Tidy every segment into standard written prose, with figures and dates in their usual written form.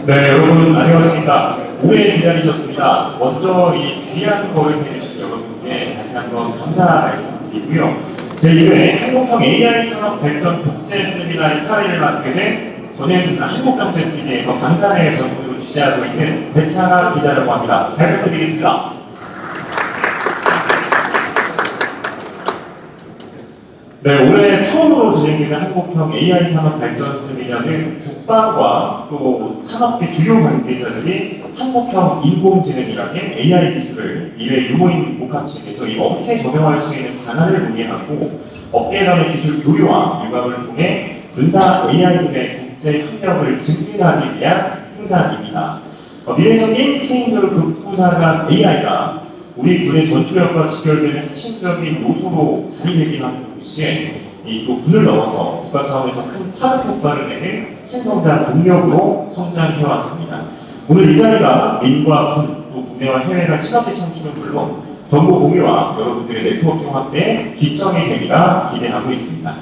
네, 여러분 안녕하십니까. 오래 기다리셨습니다. 먼저 이 귀한 거를 해주신 여러분께 다시 한번 감사 말씀드리고요. 제1회 한국형 AI 산업발전 국제세미나의 사회를 맡게 된 저는 한국경제TV에서 방사회 전문으로 취재하고 있는 배창하 기자라고 합니다. 잘 부탁드리겠습니다. 네, 올해 처음으로 진행되는 한국형 AI 산업발전 세미나는 국방과 또 산업계 주요 관계자들이 한국형 인공지능이라는 AI 기술을 미래 유모인 복합체계에서 어떻게 적용할 수 있는 방안을 논의하고 업계 간의 기술 교류와 융합을 통해 군사 AI군의 국제 협력을 증진하기 위한 행사입니다. 미래적인 체인저를 극부사한 AI가 우리 군의 전투력과 직결되는 핵심적인 요소로 자리매김 하는 동시에 또 군을 넘어서 국가 차원에서 큰 파급 효과를 내는 신성장 동력으로 성장해왔습니다. 오늘 이 자리가 민과 군, 또 국내와 해외 간 시각의 창출은 물론 정보 공유와 여러분들의 네트워킹 확대에 기점이 되기라 기대하고 있습니다.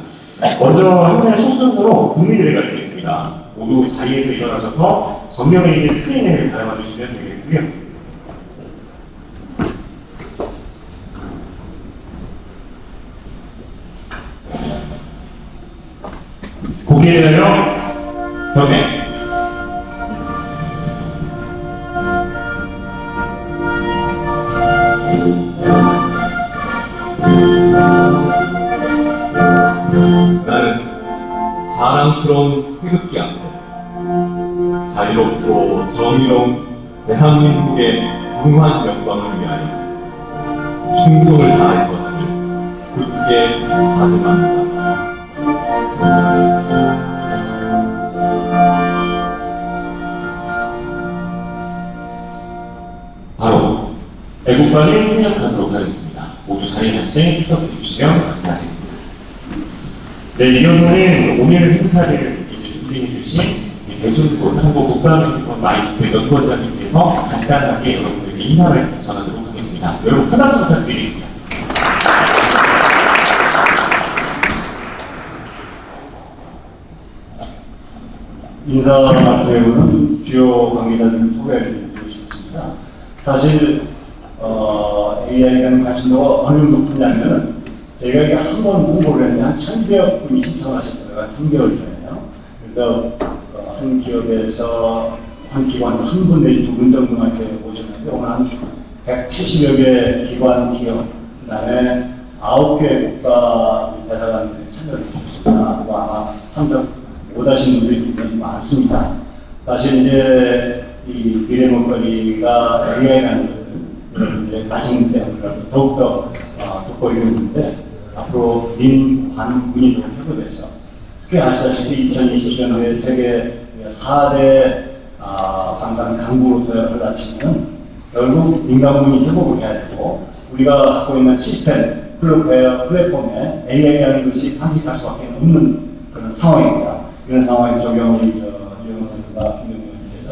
먼저 행사의 첫 순서로 국민들에게 드리겠습니다. 모두 자리에서 일어나셔서 정면에 있는 스크린을 바라봐 주시면 되겠고요. 국회에 대하여 경례. 나는 자랑스러운 태극기 앞에 자유롭고 정의로운 대한민국의 무한 영광을 위하여 충성을 다할 것을 굳게 다짐합니다. 바로 애국가를 생략하도록 하겠습니다. 모두 자리에 다시 희석해 주시면 감사하겠습니다. 네, 이어서는 오늘 행사를 준비해 주신 대순군 한국국방MICE연구원장님께서 간단하게 여러분들에게 인사 말씀 전하도록 하겠습니다. 여러분 큰 박수 부탁드리겠습니다. 인사 말씀에는 주요 관계자들 소개해 드리겠습니다. 사실 AI에 대한 관심도가 어느 정도 높냐면 저희가 이게 한 번 공부를 했는데 한 1,200여 분이 신청하셨어요. 3개월 전에요. 그래서 한 기업에서 한 기관 한 분 내지 두 분 정도만 이렇게 오셨는데 오늘 한 180여 개 기관 기업 그다음에 9개 국가 대사관들이 참여를 해주셨습니다. 그리고 아마 참석 못하신 분들이 굉장히 많습니다. 사실 이제 이 미래 먹거리가 AI라는 것을 여러분들의 관심 때문에 더욱더 돋보이고 있는데 앞으로 민, 관, 군이 좀 협업해서 특히 아시다시피 2020년도에 세계 4대 방산 강국으로 올라치면 결국 민간군이 협업을 해야 되고 우리가 갖고 있는 시스템, 플랫폼에 AI라는 것이 방식할 수밖에 없는 그런 상황입니다. 이런 상황에서 적용을 이용원과 김경님께서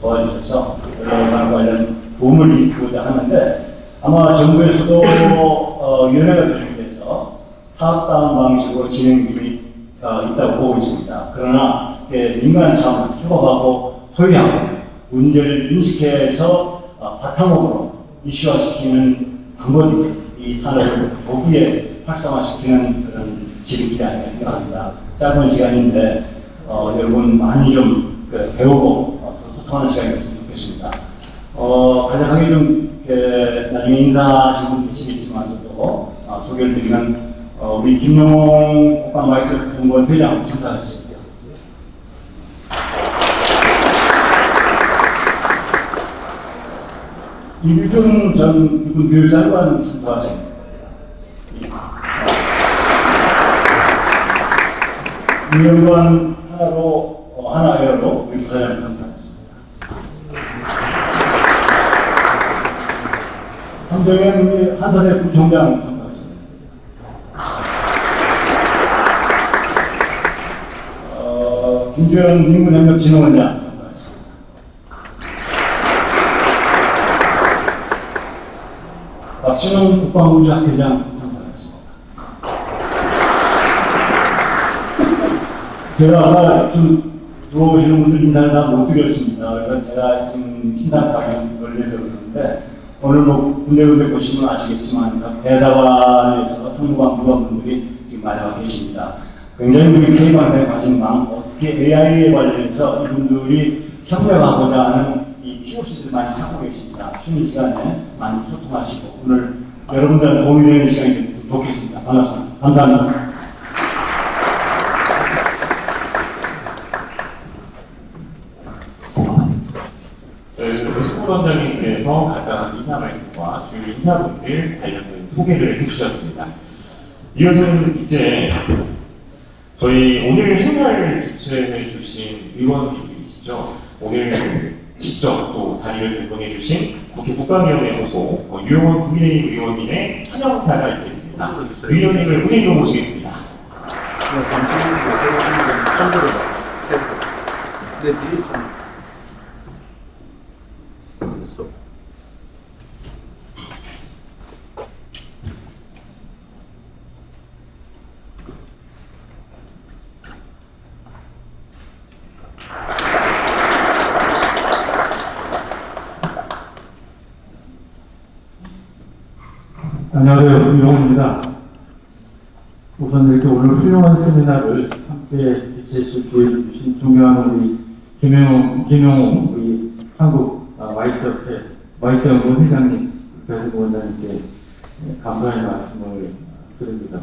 도와주셔서 여러 관련 도움을 이루고자 하는데 아마 정부에서도 위원회가 조직돼서 사업다운 방식으로 진행 중이 있다고 보고 있습니다. 그러나 민간 차원 협업하고 토의하고 문제를 인식해서 바탕으로 이슈화시키는 방법이 이 산업을 조기에 활성화시키는 그런 지름길이 아닌가 생각합니다. 짧은 시간인데 여러분 많이 좀 배우고 소통하는 시간이 됐으면 좋겠습니다. 간략하게 좀 나중에 인사하신 분 계시겠지만서도 소개를 드리면 우리 김용홍 국방MICE연구원 회장 참석하셨습니다. 이규준 전 육군 교육장관 참석하셨습니다. 유연관 하나 에어로 우리 부사장을 참석하셨습니다. 함정현 우리 한사대 부총장 참석하셨습니다. 김주현 민군협력진흥원장 참석하셨습니다. 박신홍 국방우주학회장 참석하셨습니다. 제가 아까 좀 들어오시는 분들 인사를 다 못 드렸습니다. 그래서 제가 지금 신상방에 걸려서 그러는데, 오늘 뭐 군데군데 보시면 아시겠지만, 대사관에서 성무관 부관분들이 지금 많이 와 계십니다. 굉장히 우리 K방사에 관심 많고, 어떻게 AI에 관련해서 이분들이 협력하고자 하는 이 POC들 많이 하고 계십니다. 쉬는 시간에 많이 소통하시고, 오늘 여러분들 도움이 되는 시간이 됐으면 좋겠습니다. 반갑습니다. 감사합니다. 원장님께서 간단한 인사 말씀과 주요 인사분들 관련된 소개를 해주셨습니다. 이어서는 이제 저희 오늘 행사를 주최해 주신 의원님이시죠. 오늘 직접 또 자리를 변경해 주신 국회 국방위원회 소속 유영원 국민의힘 의원님의 환영사가 있겠습니다. 의원님을 무대로 모시겠습니다. 네, 뒤에 좀. 안녕하세요. 유영훈입니다. 우선 이렇게 오늘 훌륭한 세미나를 함께 개최해주실 기회를 주신 존경하는 우리 김영웅 우리 한국 마이스연구원 회장님, 배석 원장님께 감사의 말씀을 드립니다.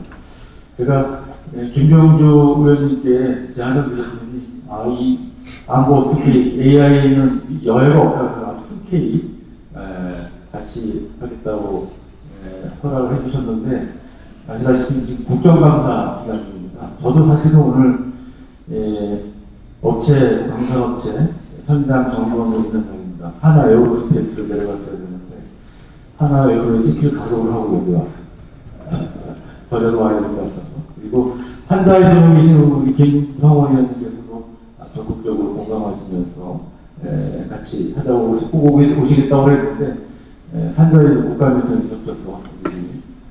제가 김병주 의원님께 제안을 드렸더니 이 안보 특히 AI는 여해가 없다고 흔쾌히 같이 하겠다고 허락을 해주셨는데, 아시다시피 지금 국정감사 기간입니다. 저도 사실은 오늘 방산업체 현장 점검을 있는 중입니다. 하나 에어로스페이스로 내려갔어야 되는데 하나 에어로에 찍힐 가족을 하고 여기 왔습니다. 저자도 와야 될 것 같아서. 그리고 한자에 계신 우리 김성원 의원님께서도 적극적으로 공감하시면서 같이 하자고 꼭 오시겠다고 했는데 한자에도 국가면선이 겹쳐서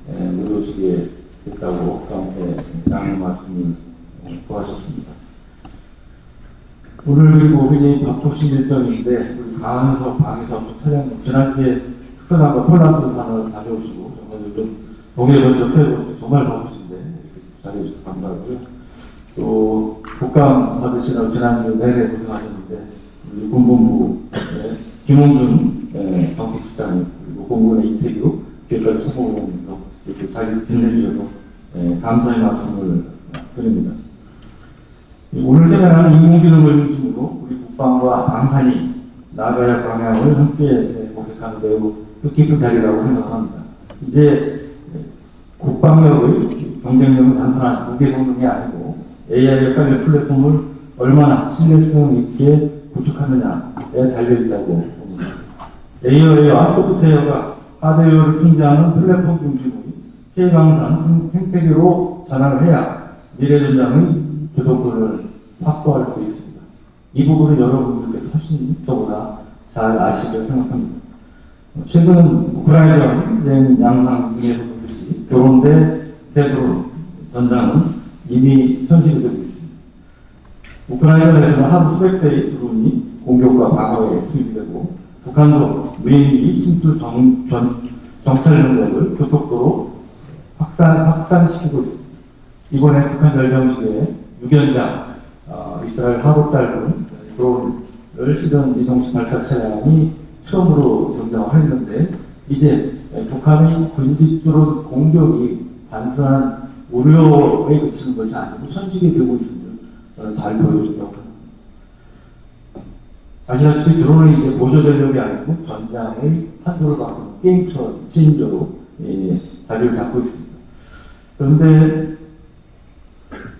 못 오시게 됐다고 저한테 양해 말씀을 구하셨습니다. 오늘 그리고 굉장히 바쁘신 일정인데 우리 강한석 방위사업 차장님 지난주에 특선한과 폴란드 산을 다녀오시고 정말 요즘 동해 번쩍 세 번째 정말 바쁘신데 이렇게 잘해주셔서 감사하고요. 또 복감 받으시느라 지난주 내내 고생하셨는데 우리 군본부 김홍준 정책실장님 그리고 공군의 이태규 기획까지 수고위원님도 이렇게 잘 빛내주셔서 감사의 말씀을 드립니다. 오늘 세미나는 인공지능을 중심으로 우리 국방과 방산이 나아가야 할 방향을 함께 모색하는 매우 뜻깊은 자리라고 생각합니다. 이제 국방력의 경쟁력은 단순한 무게 성능이 아니고 AI에 깔린 플랫폼을 얼마나 신뢰성 있게 구축하느냐에 달려있다고 봅니다. AI와 소프트웨어가 하드웨어를 통제하는 플랫폼 중심의 K방산 생태계로 전환을 해야 미래전장의 주도권을 확보할 수 있습니다. 이 부분은 여러분들께서 훨씬 저보다 잘 아시리라 생각합니다. 최근 우크라이나 양상 중에서 보듯이 드론대 대드론 전장은 이미 현실이 되고 있습니다. 우크라이나에서는 하루 수백 대의 드론이 공격과 방어에 투입이 되고 북한도 무인기 침투 정찰 능력을 교속도로 확산시키고 있습니다. 이번에 북한 전령식에 유견장 이스라엘 하복달군 드론을 시전 이동식 발사 차량이 처음으로 등장을 했는데 이제 북한의 군지 드론 공격이 단순한 우려에 그치는 것이 아니고 현실이 되고 있음을 저는 잘 보여준다고 합니다. 아시다시피 드론은 이제 보조 전력이 아니고 전장의 판도를 바꾸는 게임처럼 체인저로 자리를 잡고 있습니다. 그런데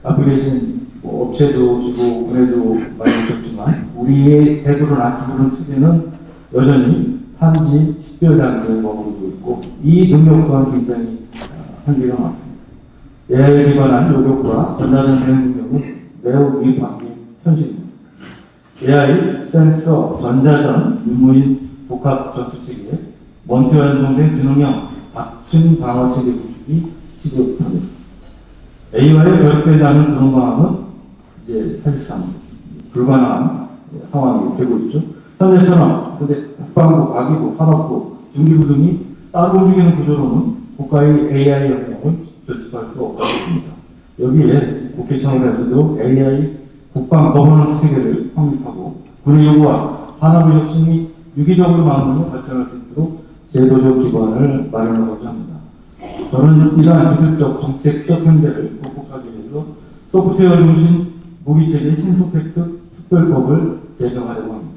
앞에 계신 업체도 오시고 군에도 많이 오셨지만 우리의 대드론 아트드론 체계는 여전히 한지 10여 단계에 머무르고 있고 이 능력 또한 굉장히 한계가 많습니다. AI에 기반한 요격과 전자전 대응 능력은 매우 미흡한 게 현실입니다. AI, 센서, 전자전, 유무인 복합 전투체계, 원투와 연동된 지능형 박층 방어체계 구축이 시급합니다. AI와의 결합되지 않은 드론 방어는 이제 사실상 불가능한 상황이 되고 있죠. 현재처럼 국방부, 과기부, 산업부, 중기부 등이 따로 움직이는 구조로는 국가의 AI 역량을 결집할 수 없다고 봅니다. 여기에 국회 차원에서도 AI 국방 거버넌스 체계를 확립하고 군의 요구와 산업의 혁신이 유기적으로 맞물려 발전할 수 있도록 제도적 기반을 마련하고자 합니다. 저는 이러한 기술적, 정책적 현대를 극복하기 위해서 소프트웨어 중심 무기체계 신속 획득 특별법을 제정하려고 합니다.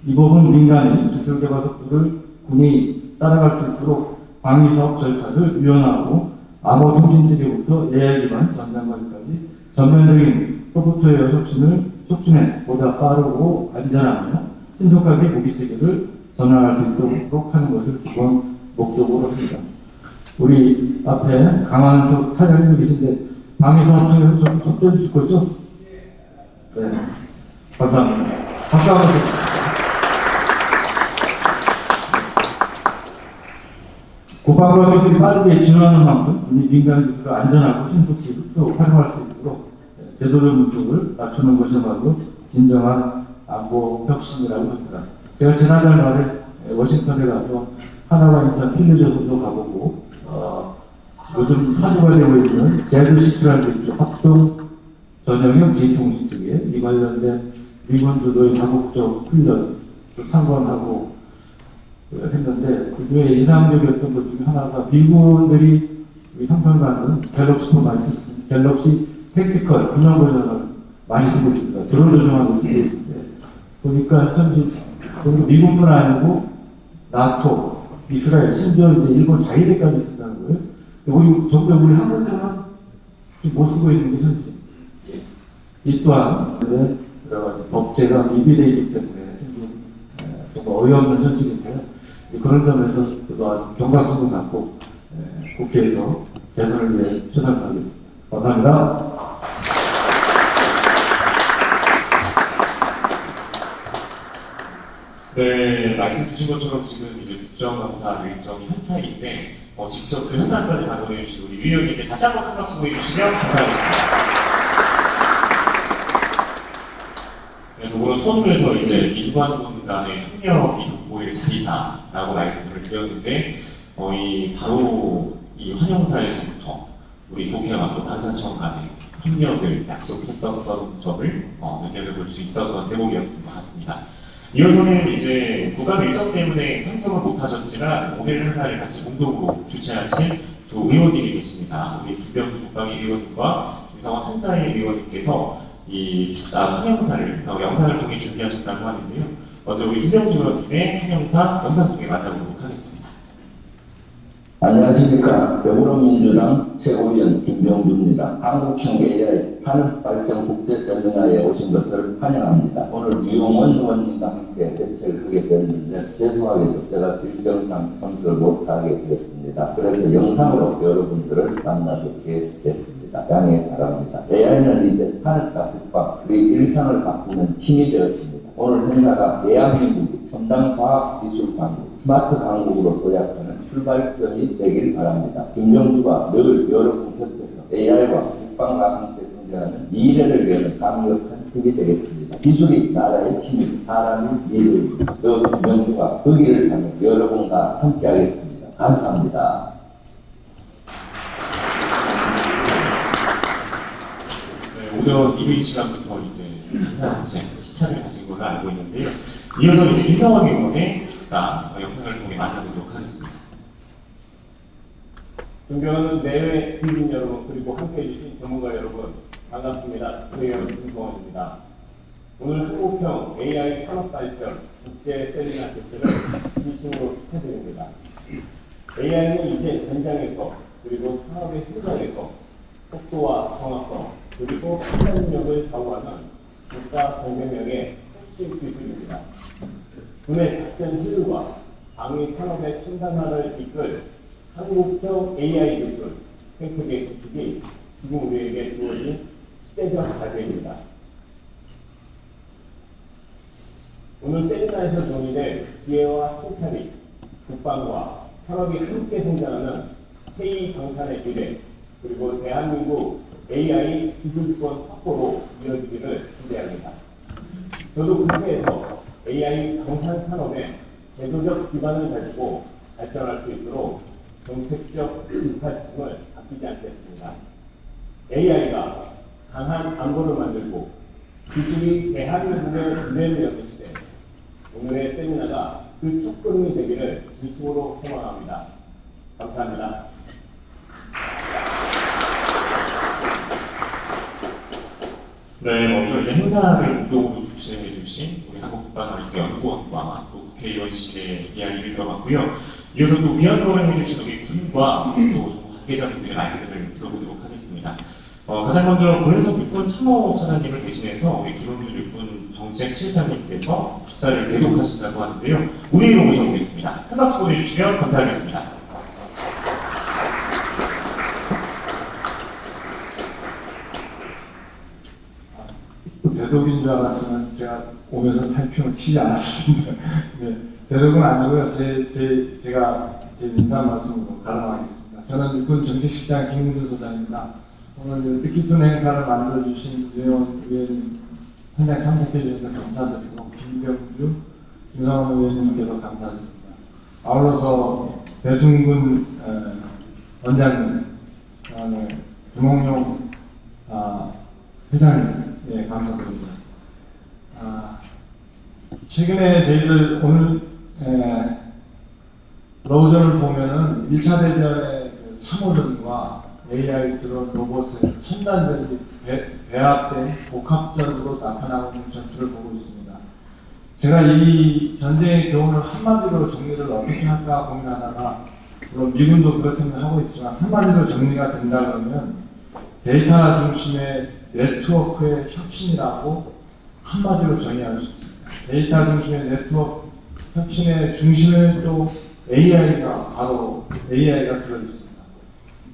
이 법은 민간의 기술 개발 속도를 군이 따라갈 수 있도록 방위사업 절차를 유연하고 암호 통신 체계부터 AI 기반 전장관리까지 전면적인 소프트웨어 혁신을 촉진해 보다 빠르고 안전하며 신속하게 무기 체계를 전환할 수 있도록 하는 것을 기본 목적으로 합니다. 우리 앞에 강한석 차장님 계신데 방위산업청에서 좀 속도해 주실 거죠? 네, 감사합니다. 박수 한번 주세요. 국방과 기술이 빠르게 진화하는 만큼 우리 민간 기술을 안전하고 신속히 흡수 활용할 수 있도록 제도적 문턱을 낮추는 것이야말로 진정한 안보 혁신이라고 합니다. 제가 지난달 말에 워싱턴에 가서 하나가 인사 필리저도 가보고 요즘 화두가 되고 있는 제드시티라는 게 있죠. 합동 전형형 지휘통신 체계 이 관련된 미군 주도의 다국적 훈련을 참관하고 했는데 그중에 인상적이었던 것 중에 하나가 미군들이 형성하는 갤럭시 포마이스 갤럭시 택티컬 군용 버전을 많이 쓰고 있습니다. 드론 조종하고 쓰고 있는데 보니까 현재 미군뿐 아니고 나토, 이스라엘, 심지어 이제 일본 자위대까지 쓴다는 거예요. 우리 정작 우리 한국은 못 쓰고 있는 게 현재. 이 또한 여러 가지 법제가 미비되어 있기 때문에 정말 어이없는 현실인데요. 그런 점에서 저도 아주 경각심을 갖고 국회에서 개선을 위해 최선을 다하겠습니다. 감사합니다. 네, 말씀 주신 것처럼 지금 이제 국정감사 일정이 한차인데 직접 그 현장까지 방문해 주신 우리 위원님께 다시 한번 큰 박수 보내주시면 감사하겠습니다. 네, 오늘 소문에서 이제 민관군 간의 협력이 돋보일 자리다라고 말씀을 드렸는데 거의 바로 이 환영사에서부터 우리 국회와 또 감사청 간의 협력을 약속했었던 점을 눈여겨볼 수 있었던 대목이었던 것 같습니다. 이어서는 이제 국감 일정 때문에 참석을 못하셨지만 오늘 행사를 같이 공동으로 주최하신 두 의원님이 계십니다. 우리 김병주 국방위 의원님과 유성원 한자희 의원님께서 이 축사 환영사를 영상을 통해 준비하셨다고 하는데요. 먼저 우리 김병주 의원님의 환영사 영상 통해 만나보도록 하겠습니다. 안녕하십니까. 더불어민주당 최고위원 김병주입니다. 한국형 AI 산업발전 국제세미나에 오신 것을 환영합니다. 오늘 유용원 의원님과 함께 대체를 하게 되었는데 죄송하게도 제가 일정상 참석을 못하게 되었습니다. 그래서 영상으로 여러분들을 만나뵙게 됐습니다. 양해 바랍니다. AI는 이제 산업과 국방, 우리 일상을 바꾸는 힘이 되었습니다. 오늘 행사가 대한민국이 첨단 과학기술 강국, 스마트 강국으로 도약하는 출발점이 되길 바랍니다. 김병주가 늘 여러분 곁에서 AI와 국방과 함께 성장하는 미래를 위하는 강력한 힘이 되겠습니다. 기술이 나라의 힘이 사람이 미래입니다. 저 김병주가 그 길을 향해 여러분과 함께하겠습니다. 감사합니다. 네, 오전 이른 시간부터 이제 시차를 가진 걸로 알고 있는데요. 이어서 이제 김성원 의원의 축사 영상을 통해 만나보도록 하겠습니다. 존경하는 내외 국민 여러분 그리고 함께해 주신 전문가 여러분 반갑습니다. 국회의원 김성원입니다. 오늘 한국형 AI 산업발전 국제세미나 개최를 진심으로 축하드립니다. AI는 이제 전장에서 그리고 산업의 현장에서 속도와 정확성 그리고 판단력을 좌우하는 국가 경쟁력의 핵심 기술입니다. 군의 작전 효율과 방위 산업의 첨단화를 이끌 한국형 AI 기술 생태계 구축이 지금 우리에게 주어진 시대적 과제입니다. 오늘 세미나에서 논의될 지혜와 통찰이 국방과 산업이 함께 성장하는 회의 방산의 미래 그리고 대한민국 AI 기술권 확보로 이어지기를 기대합니다. 저도 국회에서 AI 방산 산업의 제도적 기반을 가지고 발전할 수 있도록 정책적 입하층을 아끼지 않겠습니다. AI가 강한 안보를 만들고 기술이 대한민국의 미래를 여는 시대, 오늘의 세미나가 그 첫걸음이 되기를 진심으로 소망합니다. 감사합니다. 네, 먼저 이제 행사를 공동으로 주최해 주신 우리 한국국방MICE연구원과 또 국회의원실의 이야기를 들어봤고요. 이어서 또 귀한 발언해 주신 우리 군과 또 관계자분들의 말씀을 들어보도록 하겠습니다. 가장 먼저 고현석 육군 참모 차장님을 대신해서 우리 김원준 육군 정책실장님께서 축사를 대독하신다고 하는데요. 우리로 모셔보겠습니다. 큰 박수 보내주시면 감사하겠습니다. 대독인 줄 알았으면 제가 오면서 펜핑을 치지 않았습니다. 네, 대독은 아니고요. 제가 제 인사 말씀으로 가름하겠습니다. 저는 육군 정책실장 김문준 소장입니다. 오늘 뜻깊은 행사를 만들어주신 의원 현장 참석해 주셔서 감사드리고 김병주, 김상원 의원님께서 감사드립니다. 아울러서 배순군 원장님, 김홍용 회장님, 예, 감사드립니다. 최근에 저희들 오늘 러우전을 보면은 1차 대전의 참호전과 AI 드론 로봇의 첨단전이 배합된 복합전으로 나타나고 있는 전투를 보고 있습니다. 제가 이 전쟁의 교훈을 한마디로 정리를 어떻게 할까 고민하다가 물론 미군도 그렇게 하고 있지만 한마디로 정리가 된다 그러면 데이터 중심의 네트워크의 혁신이라고 한마디로 정의할 수 있습니다. 데이터 중심의 네트워크 혁신의 중심에 또 AI가 들어있습니다.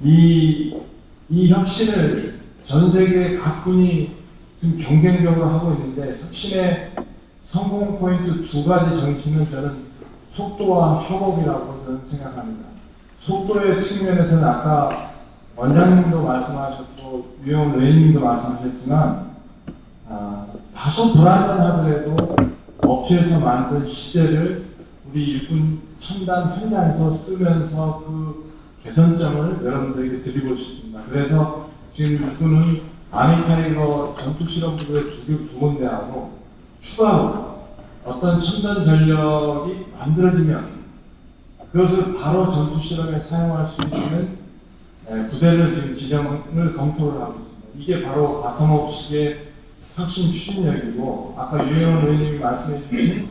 이 혁신을 전 세계 각군이 지금 경쟁적으로 하고 있는데 혁신의 성공 포인트 두 가지 정신은 저는 속도와 협업이라고 저는 생각합니다. 속도의 측면에서는 아까 원장님도 말씀하셨고 유영 의원님도 말씀하셨지만 다소 불안전하더라도 업체에서 만든 시제를 우리 육군 첨단 현장에서 쓰면서 그 개선점을 여러분들에게 드리고 싶습니다. 그래서 지금 육군은 아미타이거 전투실험부대 두 군데하고 추가로 어떤 첨단 전력이 만들어지면 그것을 바로 전투실험에 사용할 수 있는 부대를 지금 지정을 검토를 하고 있습니다. 이게 바로 바텀업식의 혁신 추진력이고 아까 유영원 의원님이 말씀해 주신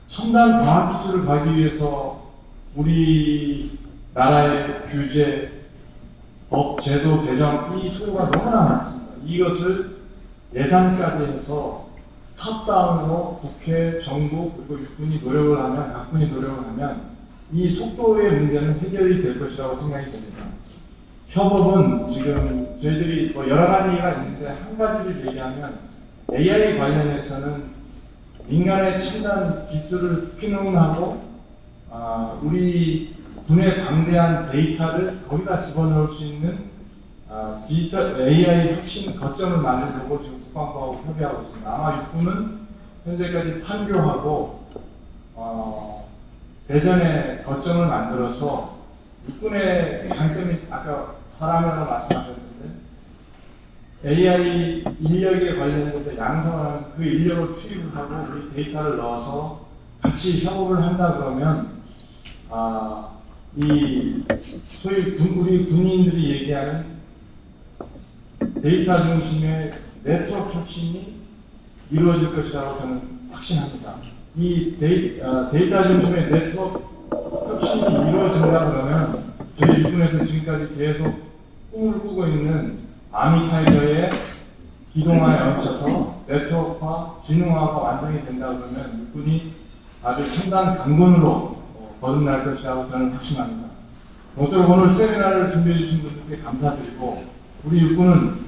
첨단 과학기술을 가기 위해서 우리 나라의 규제, 법, 제도, 개정 이 소요가 너무나 많습니다. 이것을 예산까지 해서 탑다운으로 국회, 정부 그리고 육군이 노력을 하면 각군이 노력을 하면 이 속도의 문제는 해결이 될 것이라고 생각이 됩니다. 협업은 지금 저희들이 여러 가지가 있는데 한 가지를 얘기하면 AI 관련해서는 민간의 첨단 기술을 스피닝하고 우리 군의 방대한 데이터를 거기다 집어넣을 수 있는 디지털 AI 혁신 거점을 만들려고 지금 국방부하고 협의하고 있습니다. 아마 육군은 현재까지 판교하고 대전에 거점을 만들어서 육군의 장점이 아까 사람이라고 말씀하셨는데 AI 인력에 관련해서 양성을 하면 그 인력을 투입을 하고 우리 데이터를 넣어서 같이 협업을 한다 그러면 이 소위 우리 군인들이 얘기하는 데이터 중심의 네트워크 혁신이 이루어질 것이라고 저는 확신합니다. 이 데이터 중심의 네트워크 혁신이 이루어진다 그러면 저희 육군에서 지금까지 계속 꿈을 꾸고 있는 아미타이거의 기동화에 얹혀서 네트워크화, 지능화가 완성이 된다 그러면 육군이 아주 첨단 강군으로 거듭날 것이라고 저는 확신합니다. 모쪼록 오늘 세미나를 준비해 주신 분들께 감사드리고 우리 육군은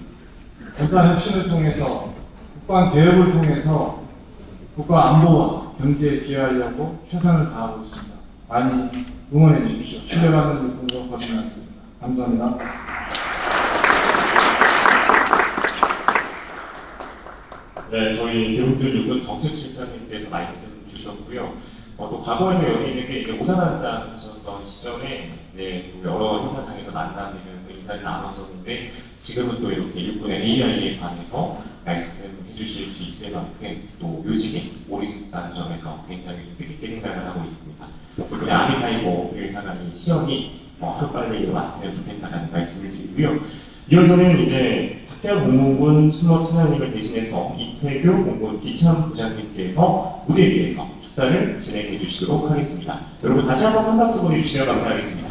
군사혁신을 통해서 국방개혁을 통해서 국가 안보와 경제에 기여하려고 최선을 다하고 있습니다. 많이 응원해 주십시오. 신뢰받는 육군으로 거듭나겠습니다. 감사합니다. 네, 저희 김웅준 육군 정책실장님께서 말씀 주셨고요. 또 과거에도 여기에게 이제 오산환장 하셨던 시절에 또 여러 행사장에서 만나면서 인사를 나눴었는데 지금은 또 이렇게 육군의 AI에 관해서 말씀해 주실 수 있을 만큼 또 요직에 오르셨다는 점에서 굉장히 뜻깊게 생각을 하고 있습니다. 그리고 아미타이거를 향한 이 시험이 하루빨리 일어났으면 좋겠다는 말씀을 드리고요. 이어서는 이제 박대학 공군군 참모차장님을 대신해서 이태규 공군 기참 부장님께서 무대 위에서 축사를 진행해 주시도록 하겠습니다. 여러분 다시 한번 한 박수 보내주시면 감사하겠습니다.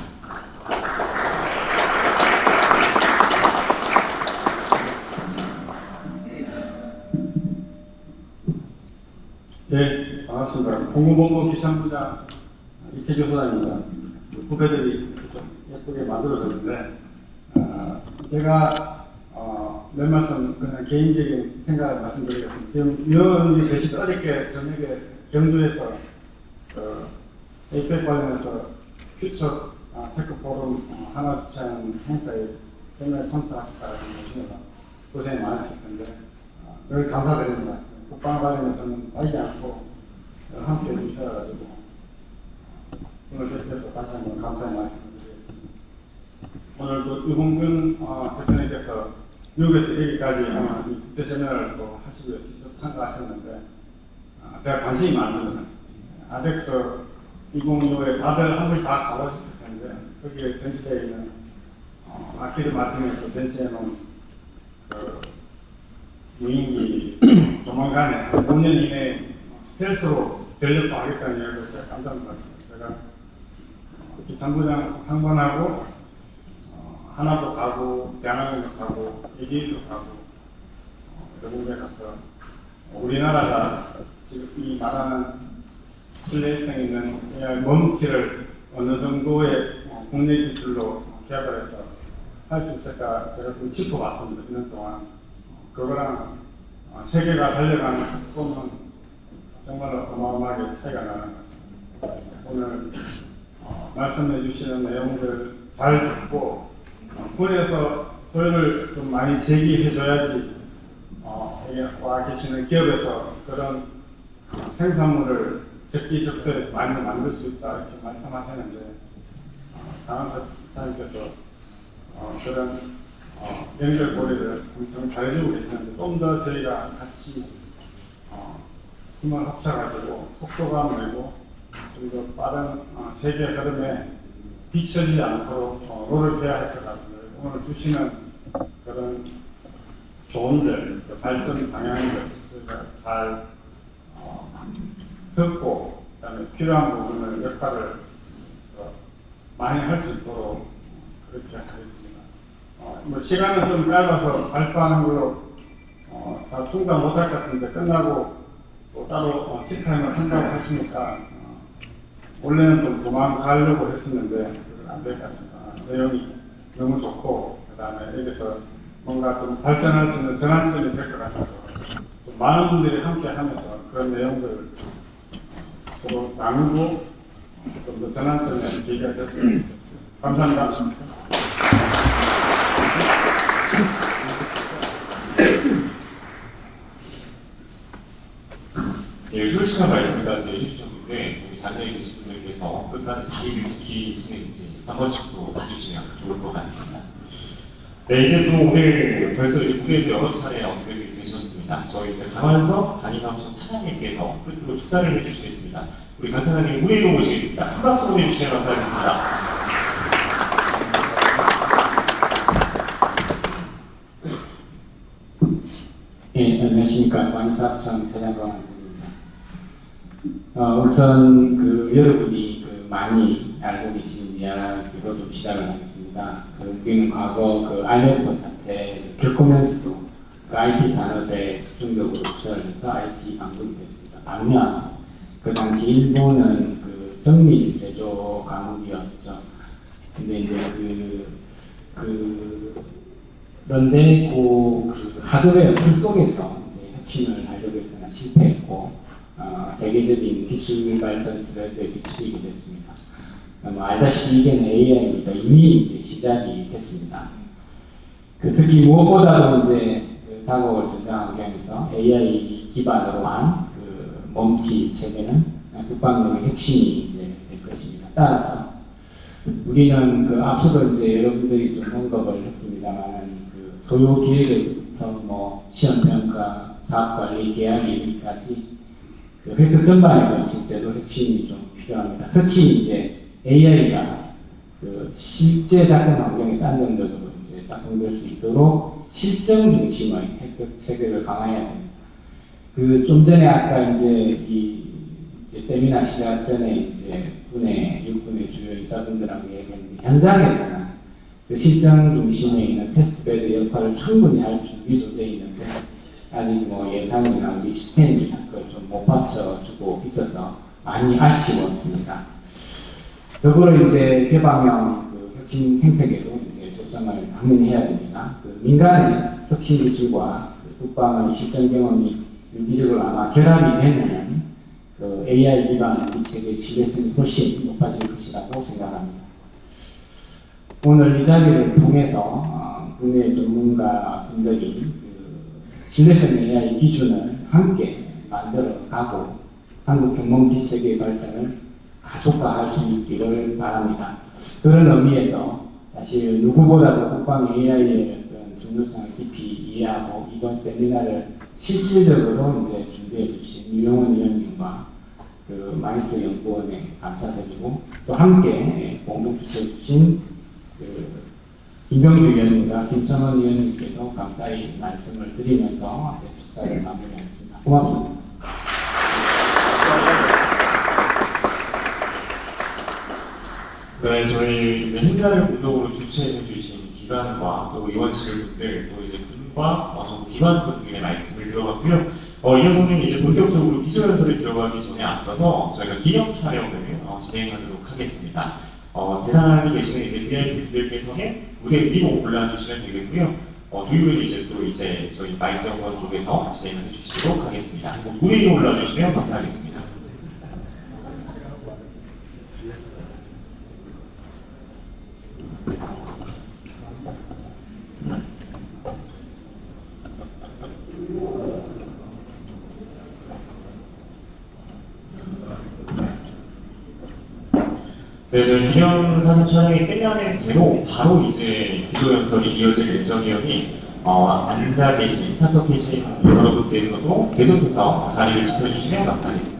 네, 반갑습니다. 공군본부 기참부장 이태규 소장입니다. 후배들이 좀 예쁘게 만들어졌는데 제가 몇 말씀 그냥 개인적인 생각을 말씀드리겠습니다. 지금 위원이 계시던 어저께 저녁에 경주에서 에이펙 관련해서 퓨처 테크 포럼 하나 주최하는 행사에 세미나에 참석하셨다는 것입니다. 고생이 많으실 텐데 늘 감사드립니다. 국방 관련해서는 빠지지 않고 함께 해주셔가지고 오늘 뵙게서 다시 한번 감사의 말씀드리겠습니다. 오늘 또 유봉근 대표님께서 미국에서 여기까지 아마 이 국제세미나를 또 하시기 위해서 참가하셨는데 제가 관심이 많습니다. 아덱스 2025에 다들 한 번씩 다 가보셨을 텐데 거기에 전시되어 있는 아키드 마틴에서 전시해 놓은 무인기 조만간에 5년 이내에 스텔스로 전력화하겠다는 이야기를 제가 깜짝 놀랐습니다. 제가 기참부장 상관하고 하나도 가고 대한항공도 가고 ED도 가고 여러 군데 가서 우리나라가 지금 이 말하는 신뢰성 있는 AI 몸키를 어느 정도의 국내 기술로 개발해서 할 수 있을까 제가 좀 짚어봤습니다. 2년 동안. 그거랑 세계가 달려가는 속도는 정말 어마어마하게 차이가 나는 것 같습니다. 오늘 말씀해 주시는 내용들 잘 듣고 군에서 소요를 좀 많이 제기해줘야지 와 계시는 기업에서 그런 생산물을 적기적소에 많이 만들 수 있다 이렇게 말씀하셨는데 강원사 사장님께서 그런 연결고리를 엄청 잘해주고 계시는데 좀 더 저희가 같이 힘을 합쳐가지고 속도감 내고 그리고 빠른 세계 흐름에 뒤처지지 않도록 노력해야 할 것 같습니다. 오늘 주시는 그런 조언들, 발전 방향들 저희가 잘 듣고 그다음에 필요한 부분을 역할을 많이 할 수 있도록 그렇게 하겠습니다. 뭐 시간은 좀 짧아서 발표하는 걸로 다 충당 못할 것 같은데 끝나고 또 따로 티타임을 한다고 하시니까 원래는 좀 도망가려고 했었는데 안 될 것 같습니다. 내용이 너무 좋고 그 다음에 여기서 뭔가 좀 발전할 수 있는 전환점이 될 것 같아서 좀 많은 분들이 함께 하면서 그런 내용들을 서로 나누고 좀 더 전환점에 기회가 됐으면 좋겠습니다. 감사합니다. 네, 솔직한 말씀까지 해주셨는데 우리 자리에 계신 분들께서 끝까지 자리를 지키시는지 한 번씩 또 봐주시면 좋을 것 같습니다. 네, 이제 또 오늘 벌써 이제 무대에서 여러 차례 언급이 되셨습니다. 저희 이제 강환석 단위사무소 차장님께서 끝으로 축사를 해주시겠습니다. 우리 강 차장님 무대로 모시겠습니다. 한 박수 보내주시면 감사하겠습니다. 네, 안녕하십니까. 관사청 차장광환입니다. 우선 여러분이 많이 알고 계신 이야기로 좀 시작을 하겠습니다. 우리는 과거 IMF 사태 겪으면서도 IT 산업에 집중적으로 투자를 해서 IT 강국이 됐습니다. 반면 그 당시 일본은 정밀 제조 강국이었죠. 근데 이제 그런데 하드웨어 틀 속에서 이제 혁신을 하려고 했으나 실패했고 세계적인 기술 발전 트렌드에 비추게 됐습니다. 알다시피 이제는 AI입니다. 이미 이제 시작이 됐습니다. 특히 무엇보다도 이제 다국을 전장 환경에서 AI 기반으로 한 그 멈티 체계는 국방력의 핵심이 이제 될 것입니다. 따라서 우리는 그 앞서도 이제 여러분들이 좀 언급을 했습니다만 그 소요 기획에서부터 뭐 시험 평가, 사업 관리, 계약 이르기까지 그 획득 전반에 걸친 제도 핵심이 좀 필요합니다. 특히 이제 AI가 그 실제 작전 환경에서 안정적으로 이제 작동될 수 있도록 실정 중심의 획득 체계를 강화해야 됩니다. 그 좀 전에 아까 이제 이제 세미나 시작 전에 이제 육군의 주요 인사분들하고 얘기했는데 현장에서는 그 실정 중심에 있는 테스트베드 역할을 충분히 할 준비도 되어 있는데 아직 뭐 예산이나 우리 시스템이 그걸 좀 못 받쳐주고 있어서 많이 아쉬웠습니다. 더불어 이제 개방형 그 혁신 생태계도 이제 조성을 당연히 해야 됩니다. 그 민간의 혁신 기술과 그 국방의 실전 경험이 유기적으로 아마 결합이 되면 그 AI 기반 이 체계의 신뢰성이 훨씬 높아질 것이라고 생각합니다. 오늘 이 자리를 통해서 국내 전문가 분들이 그 신뢰성 AI 기준을 함께 만들어가고 한국 경범지 체계의 발전을 가속화할 수 있기를 바랍니다. 그런 의미에서 사실 누구보다도 국방 AI의 어떤 중요성을 깊이 이해하고 이번 세미나를 실질적으로 이제 준비해 주신 유영원 위원님과 그 마이스 연구원에 감사드리고 또 함께 공동 주최해 주신 그 김병주 위원님과 김천원 위원님께도 감사히 말씀을 드리면서 축사를 마무리하겠습니다. 고맙습니다. 네, 저희 이제 행사를 공동으로 주최해 주신 기관과 또 의원실분들 또 이제 군과 기관분들의 말씀을 들어봤고요. 이어서는 이제 본격적으로 기조연설에 들어가기 전에 앞서서 저희가 기념 촬영을 진행하도록 하겠습니다. 대상에 계시는 이제 VIP분들께서는 무대 위로 올라주시면 되겠고요. 주요는 이제 또 이제 저희 마이스연구원 쪽에서 진행해 주시도록 하겠습니다. 무대 위로 올라주시면 감사하겠습니다. 네, 저희 기념사진 촬영이 끝나는 대로 바로 이제 기조연설이 이어질 예정이오니 앉아 계신, 참석 계신 여러분들께서도 계속해서 자리를 지켜주시면 감사하겠습니다.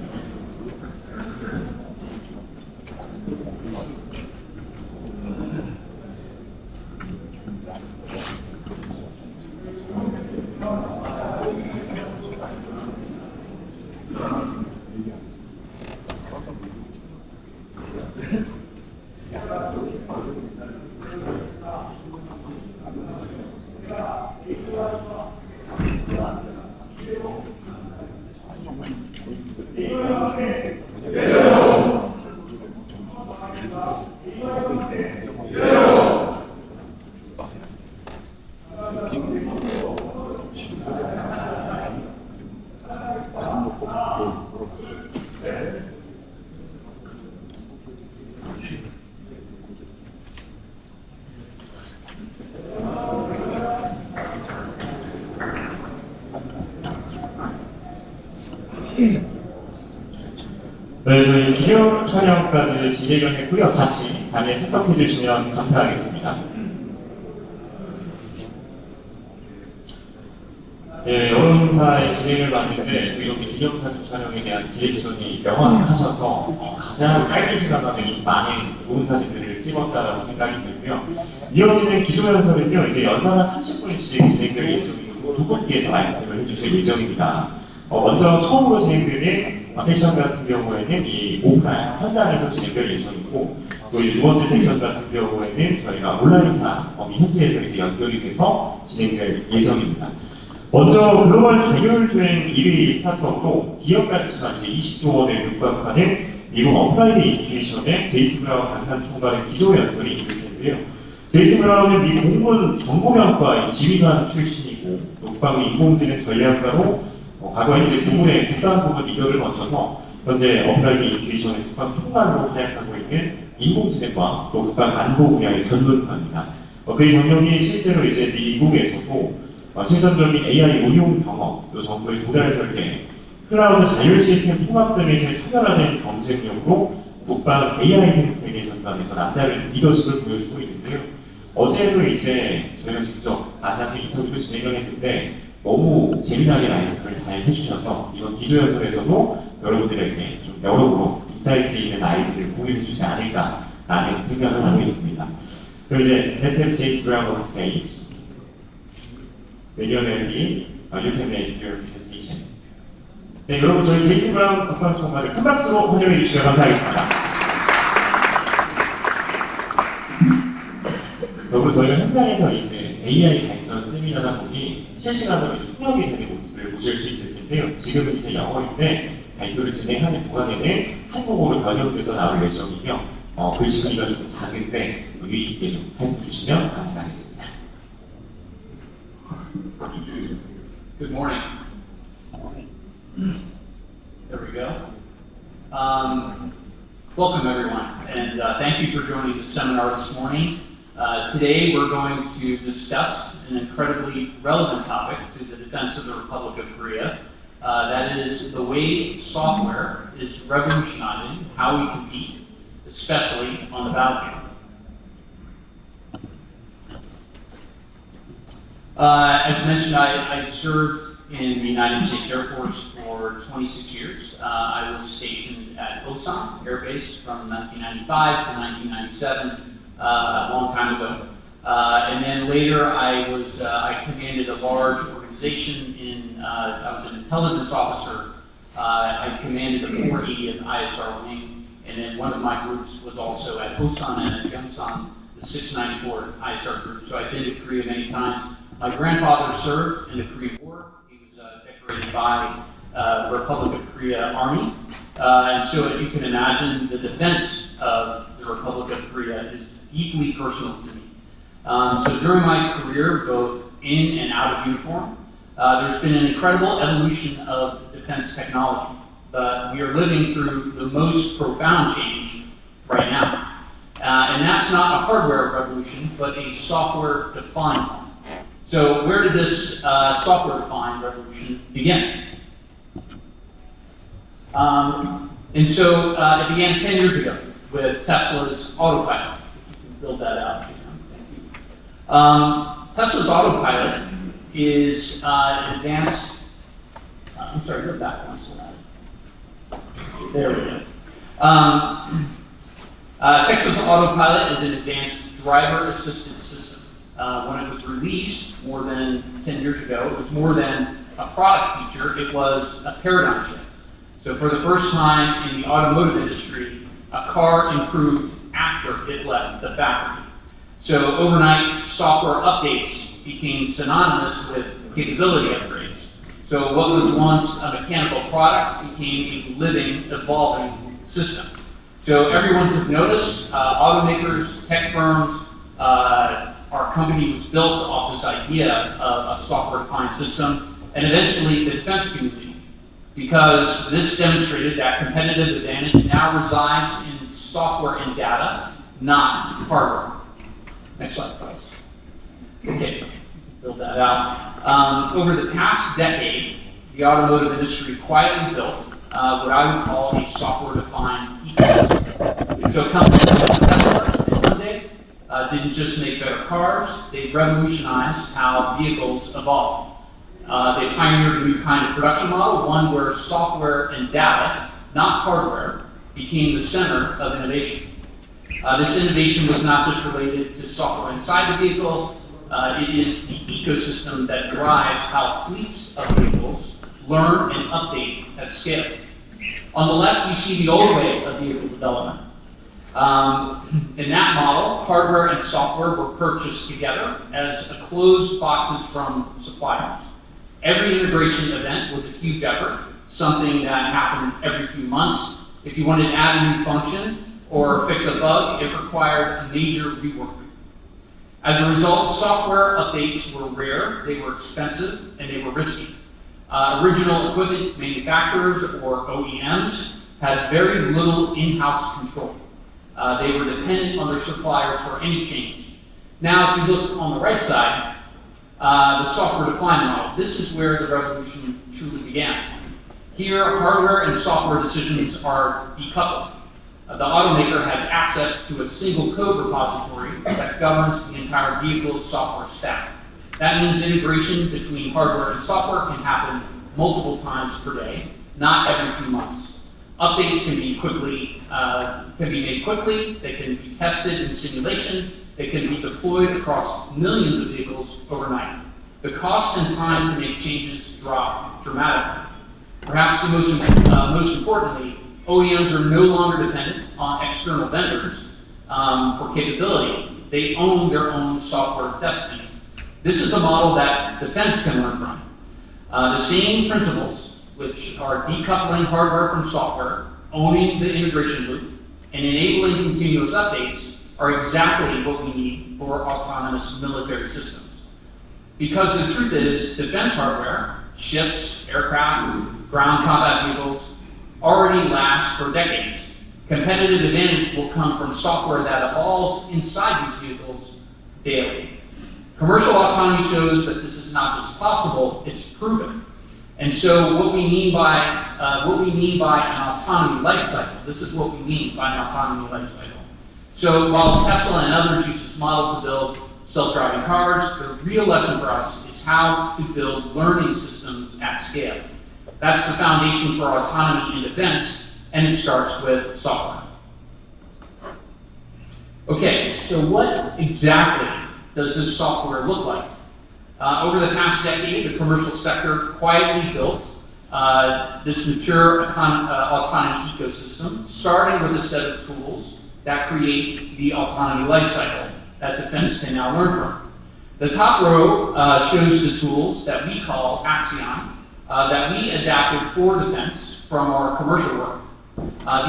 네, 저희 기념 촬영까지 진행을 했고요. 다시 자리에 참석해 주시면 감사하겠습니다. 네, 여론사의 진행을 봤는데 이렇게 기념사진 촬영에 대한 디렉션이 명확하셔서 가장 짧은 시간 안에 좀 많은 좋은 사진들을 찍었다라고 생각이 들고요. 이어지는 기조연설은요, 이제 연사가 30분씩 진행될 예정이고 두 분께서 말씀을 해주실 예정입니다. 먼저 처음으로 진행되는 세션 같은 경우에는 이 오프라인 현장에서 진행될 예정이고, 또 두 번째 세션 같은 경우에는 저희가 온라인상 현지에서 이제 연결이 돼서 진행될 예정입니다. 먼저 글로벌 자율주행 1위 스타트업도 기업 가치만 이제 20조 원에 육박하는 미국 어플라이드 인큐베이션의 제이슨 브라운 간사총괄의 기조연설이 있을 텐데요. 제이슨 브라운은 미 공군 정보명과 지휘관 출신이고, 또 국방 인공지능 전략가로 과거에 이제 공군의 국가안보부 리더를 거쳐서 현재 어플라이드 인큐베이션의 국방 총괄로 활약하고 있는 인공지능과 또 국방 안보 분야의 전문가입니다. 그의 경력이 실제로 이제 미국에서도 실전적인 AI 응용 경험, 또 정보의 조달 설계, 클라우드 자율 시스템 통합 등에서의 차별화된 경쟁력으로 국방 AI 생태계 전반에서 남다른 리더십을 보여주고 있는데요. 어제도 이제 저희가 직접 만나서 인터뷰를 진행했는데 너무 재미나게 말씀을 잘 해주셔서 이번 기조연설에서도 여러분들에게 좀 여러모로 인사이트 있는 아이디어를 공유해 주지 않을까라는 생각을 하고 있습니다. 그리고 이제 SFJ's Ground on Stage, 내년에는 You can make your presentation. 네, 여러분 저희 제이슨 브라운 국방총괄을 큰 박수로 환영해 주시면 감사하겠습니다. 여러분 저희가 현장에서 이제 AI 발전 세미나다 보니 실시간으로 통역이 되는 모습을 보실 수 있을 텐데요. 지금은 이제 영어인데 발표를 진행하는 동안에는 한국어로 번역돼서 나올 예정이며 글씨가 좀 작은데 유의 있게 좀 살펴주시면 감사하겠습니다. Good morning. There we go. Welcome everyone, and thank you for joining the seminar this morning. Today we're going to discuss an incredibly relevant topic to the defense of the Republic of Korea. That is the way software is revolutionizing how we compete, especially on the battlefield. As mentioned, I served in the United States Air Force for 26 years. I was stationed at Osan Air Base from 1995 to 1997, a long time ago. And then later I commanded a large organization I was an intelligence officer. I commanded the 480th ISR wing, and then one of my groups was also at Osan and at Yongsan, the 694 ISR group. So I've been to Korea many times. My grandfather served in the Korean War. He was decorated by the Republic of Korea Army. And so as you can imagine, the defense of the Republic of Korea is deeply personal to me. So during my career, both in and out of uniform, there's been an incredible evolution of defense technology. We are living through the most profound change right now. And that's not a hardware revolution, but a software-defined one. So where did this software-defined revolution begin? And so it began 10 years ago with Tesla's autopilot. If you can build that out. Thank you. Tesla's autopilot is an advanced, I'm sorry, go back one slide. There we go. Tesla's autopilot is an advanced driver-assisted system. When it was released more than 10 years ago, it was more than a product feature, it was a paradigm shift. So for the first time in the automotive industry, a car improved after it left the factory. So overnight software updates became synonymous with capability upgrades. So what was once a mechanical product became a living, evolving system. So everyone took notice, automakers, tech firms, our company was built off this idea of a software-defined system, and eventually the defense community, because this demonstrated that competitive advantage now resides in software and data, not hardware. Next slide, please. Okay, build that out. Over the past decade, the automotive industry quietly built what I would call a software-defined ecosystem. So companies like Tesla and Hyundai didn't just make better cars, they revolutionized how vehicles evolve. They pioneered a new kind of production model, one where software and data, not hardware, became the center of innovation. This innovation was not just related to software inside the vehicle, it is the ecosystem that drives how fleets of vehicles learn and update at scale. On the left, you see the old way of vehicle development. In that model, hardware and software were purchased together as closed boxes from suppliers. Every integration event was a huge effort, something that happened every few months. If you wanted to add a new function or fix a bug, it required a major rework. As a result, software updates were rare, they were expensive, and they were risky. Original equipment manufacturers, or OEMs, had very little in-house control. They were dependent on their suppliers for any change. Now, if you look on the right side, the software-defined model. This is where the revolution truly began. Here, hardware and software decisions are decoupled. The automaker has access to a single code repository that governs the entire vehicle's software stack. That means integration between hardware and software can happen multiple times per day, not every few months. Updates can be made quickly, they can be tested in simulation, they can be deployed across millions of vehicles overnight. The cost and time to make changes drop dramatically. Perhaps the most importantly, OEMs are no longer dependent on external vendors for capability. They own their own software destiny. This is a model that defense can learn from. The same principles, which are decoupling hardware from software, owning the integration loop, and enabling continuous updates, are exactly what we need for autonomous military systems. Because the truth is, defense hardware, ships, aircraft, ground combat vehicles, already last for decades. Competitive advantage will come from software that evolves inside these vehicles daily. Commercial autonomy shows that this is not just possible, it's proven. And so what we mean by an autonomy life cycle, this is what we mean by an autonomy life cycle. So while Tesla and others use this model to build self-driving cars, the real lesson for us is how to build learning systems at scale. That's the foundation for autonomy in defense, and it starts with software. Okay, so what exactly does this software look like? Over the past decade, the commercial sector quietly built this mature autonomy ecosystem, starting with a set of tools that create the autonomy lifecycle that defense can now learn from. The top row shows the tools that we call Axion, that we adapted for defense from our commercial work.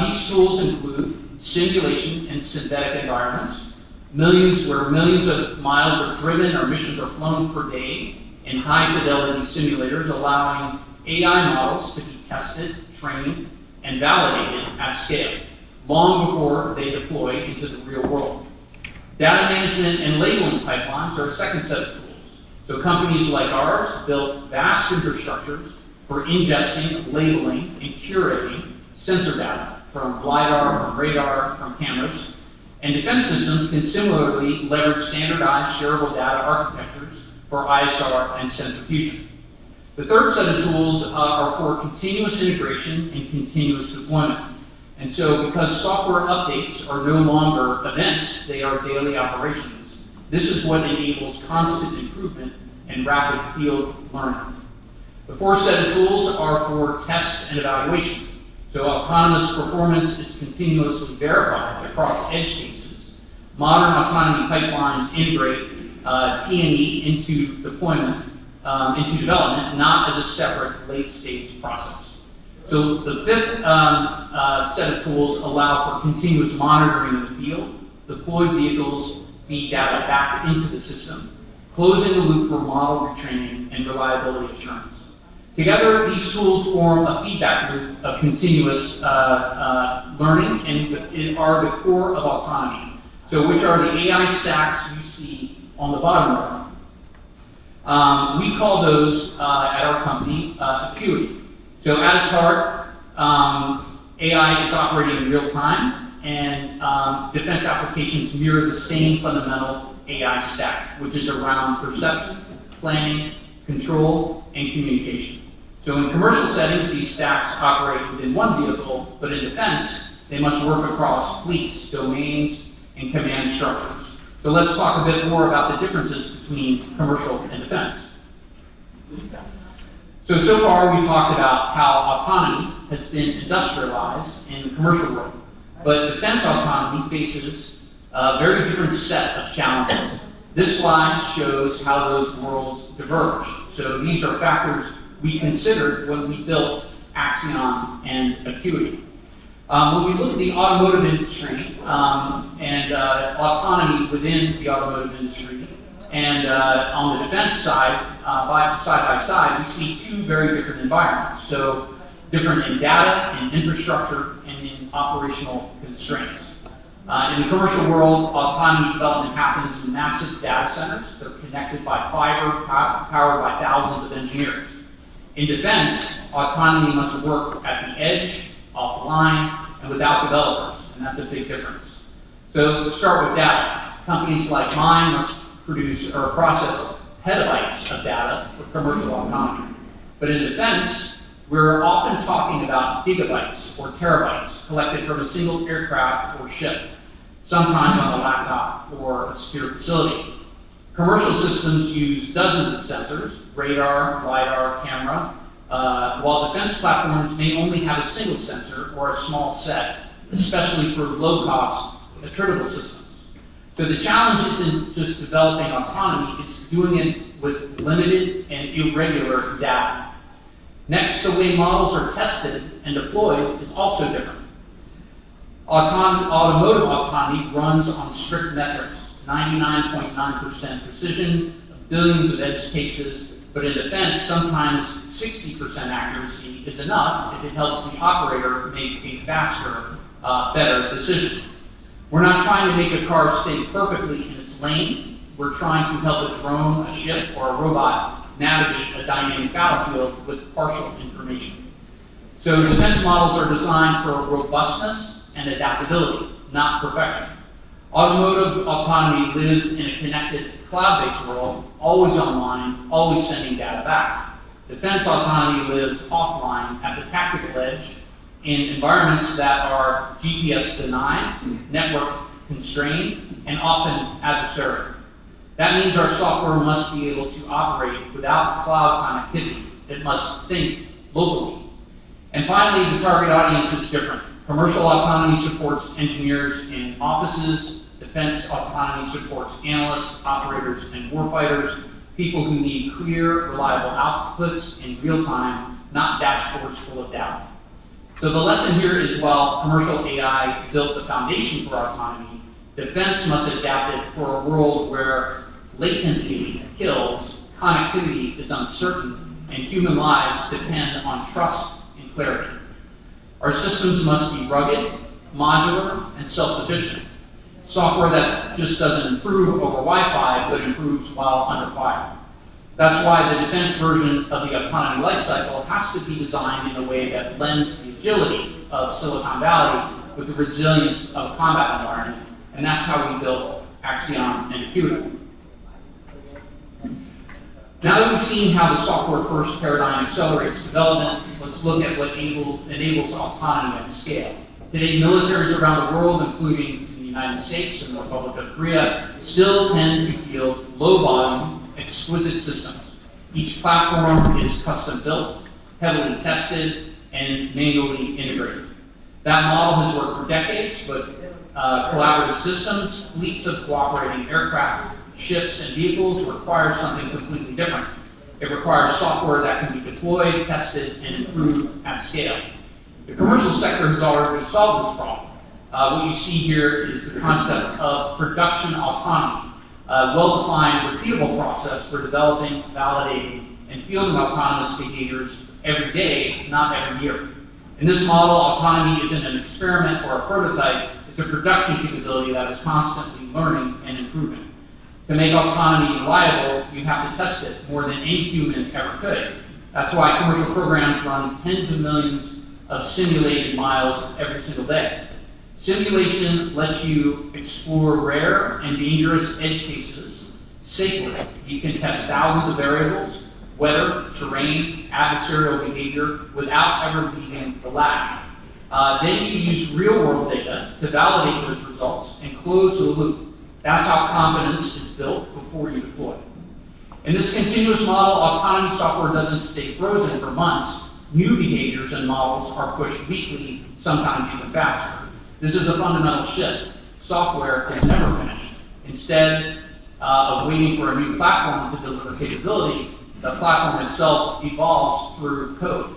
These tools include simulation in synthetic environments, where millions of miles are driven or missions are flown per day in high-fidelity simulators, allowing AI models to be tested, trained, and validated at scale, long before they deploy into the real world. Data management and labeling pipelines are a second set of tools. So companies like ours built vast infrastructures for ingesting, labeling, and curating sensor data from LiDAR, from radar, from cameras. And defense systems can similarly leverage standardized shareable data architectures for ISR and sensor fusion. The third set of tools are for continuous integration and continuous deployment. And so because software updates are no longer events, they are daily operations. This is what enables constant improvement and rapid field learning. The fourth set of tools are for test and evaluation. So autonomous performance is continuously verified across edge cases. Modern autonomy pipelines integrate T&E into deployment, into development, not as a separate late-stage process. So the fifth set of tools allow for continuous monitoring in the field. Deployed vehicles feed data back into the system, closing the loop for model retraining and reliability assurance. Together, these tools form a feedback loop of continuous learning and are the core of autonomy. So which are the AI stacks you see on the bottom row. We call those at our company Acuity. So at its heart, AI is operating in real time, and defense applications mirror the same fundamental AI stack, which is around perception, planning, control, and communication. So in commercial settings, these stacks operate within one vehicle, but in defense, they must work across fleets, domains, and command structures. So let's talk a bit more about the differences between commercial and defense. So far we talked about how autonomy has been industrialized in the commercial world, but defense autonomy faces a very different set of challenges. This slide shows how those worlds diverge. So these are factors we considered when we built Axion and Acuity. When we look at the automotive industry and autonomy within the automotive industry, and on the defense side, side by side, we see two very different environments. So different in data, in infrastructure, and in operational constraints. In the commercial world, autonomy development happens in massive data centers. They're connected by fiber, powered by thousands of engineers. In defense, autonomy must work at the edge, offline, and without developers, and that's a big difference. So let's start with data. Companies like mine must produce or process petabytes of data for commercial autonomy. But in defense, we're often talking about gigabytes or terabytes collected from a single aircraft or ship, sometimes on a laptop or a secure facility. Commercial systems use dozens of sensors, radar, LiDAR, camera, while defense platforms may only have a single sensor or a small set, especially for low-cost, attritable systems. So the challenge isn't just developing autonomy, it's doing it with limited and irregular data. Next, the way models are tested and deployed is also different. Automotive autonomy runs on strict metrics, 99.9% precision, billions of edge cases, but in defense, sometimes 60% accuracy is enough if it helps the operator make a faster, better decision. We're not trying to make a car stay perfectly in its lane. We're trying to help a drone, a ship, or a robot navigate a dynamic battlefield with partial information. So defense models are designed for robustness and adaptability, not perfection. Automotive autonomy lives in a connected, cloud-based world, always online, always sending data back. Defense autonomy lives offline at the tactical edge in environments that are GPS denied, network constrained, and often adversarial. That means our software must be able to operate without cloud connectivity. It must think locally. And finally, the target audience is different. Commercial autonomy supports engineers in offices. Defense autonomy supports analysts, operators, and warfighters, people who need clear, reliable outputs in real time, not dashboards full of data. So the lesson here is while commercial AI built the foundation for autonomy, defense must adapt it for a world where latency kills, connectivity is uncertain, and human lives depend on trust and clarity. Our systems must be rugged, modular, and self-sufficient. Software that just doesn't improve over Wi-Fi, but improves while under fire. That's why the defense version of the autonomy lifecycle has to be designed in a way that blends the agility of Silicon Valley with the resilience of a combat environment, and that's how we built Axion and CUDA. Now that we've seen how the software-first paradigm accelerates development, let's look at what enables autonomy at scale. Today, militaries around the world, including in the United States and the Republic of Korea, still tend to field low-volume, exquisite systems. Each platform is custom-built, heavily tested, and manually integrated. That model has worked for decades, but collaborative systems, fleets of cooperating aircraft, ships, and vehicles require something completely different. It requires software that can be deployed, tested, and improved at scale. The commercial sector has already solved this problem. What you see here is the concept of production autonomy, a well-defined, repeatable process for developing, validating, and fielding autonomous behaviors every day, not every year. In this model, autonomy isn't an experiment or a prototype, it's a production capability that is constantly learning and improving. To make autonomy reliable, you have to test it more than any human ever could. That's why commercial programs run tens of millions of simulated miles every single day. Simulation lets you explore rare and dangerous edge cases safely. You can test thousands of variables, weather, terrain, adversarial behavior, without ever leaving the lab. Then you use real-world data to validate those results and close the loop. That's how confidence is built before you deploy. In this continuous model, autonomy software doesn't stay frozen for months. New behaviors and models are pushed weekly, sometimes even faster. This is a fundamental shift. Software is never finished. Instead of waiting for a new platform to deliver capability, the platform itself evolves through code.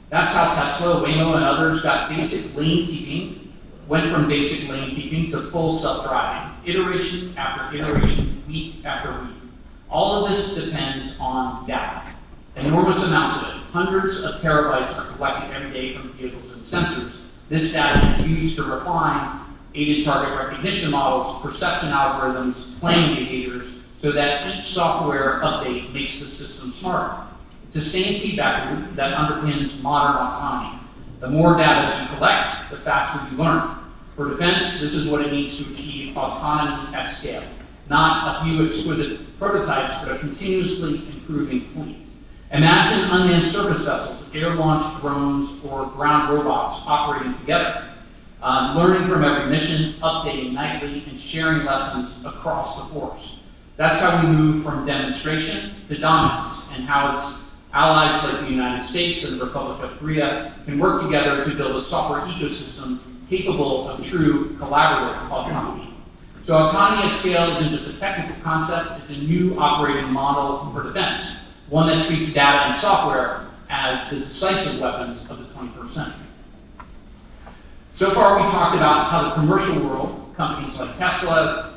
That's how Tesla, Waymo, and others got basic lane keeping, went from basic lane keeping to full self-driving, iteration after iteration, week after week. All of this depends on data. Enormous amounts of it, hundreds of terabytes are collected every day from vehicles and sensors. This data is used to refine aided target recognition models, perception algorithms, planning behaviors, so that each software update makes the system smarter. It's the same feedback loop that underpins modern autonomy. The more data that you collect, the faster you learn. For defense, this is what it needs to achieve autonomy at scale. Not a few exquisite prototypes, but a continuously improving fleet. Imagine unmanned surface vessels, air-launched drones, or ground robots operating together, learning from every mission, updating nightly, and sharing lessons across the force. That's how we move from demonstration to dominance, and how its allies like the United States and the Republic of Korea can work together to build a software ecosystem capable of true collaborative autonomy. So autonomy at scale isn't just a technical concept, it's a new operating model for defense, one that treats data and software as the decisive weapons of the 21st century. So far, we talked about how the commercial world, companies like Tesla,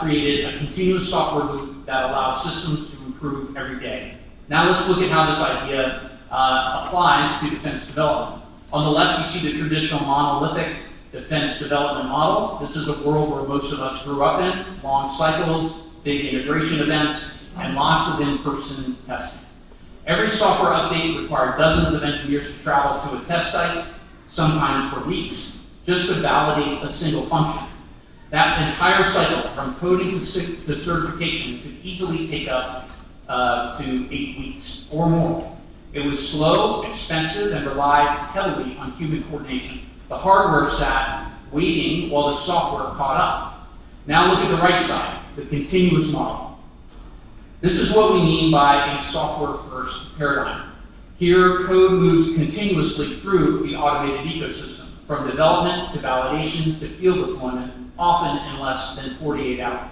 created a continuous software loop that allows systems to improve every day. Now let's look at how this idea applies to defense development. On the left, you see the traditional monolithic defense development model. This is a world where most of us grew up in, long cycles, big integration events, and lots of in-person testing. Every software update required dozens of engineers to travel to a test site, sometimes for weeks, just to validate a single function. That entire cycle, from coding to certification, could easily take up to 8 weeks or more. It was slow, expensive, and relied heavily on human coordination. The hardware sat waiting while the software caught up. Now look at the right side, the continuous model. This is what we mean by a software-first paradigm. Here, code moves continuously through the automated ecosystem, from development to validation to field deployment, often in less than 48 hours.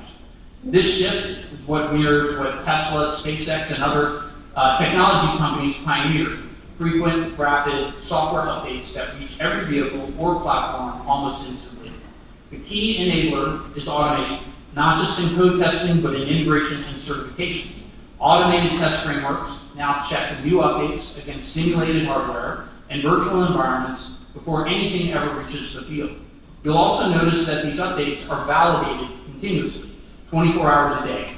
This shift is what mirrors what Tesla, SpaceX, and other technology companies pioneered: frequent, rapid software updates that reach every vehicle or platform almost instantly. The key enabler is automation, not just in code testing, but in integration and certification. Automated test frameworks now check new updates against simulated hardware and virtual environments before anything ever reaches the field. You'll also notice that these updates are validated continuously, 24 hours a day.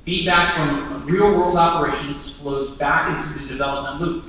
Feedback from real-world operations flows back into the development loop.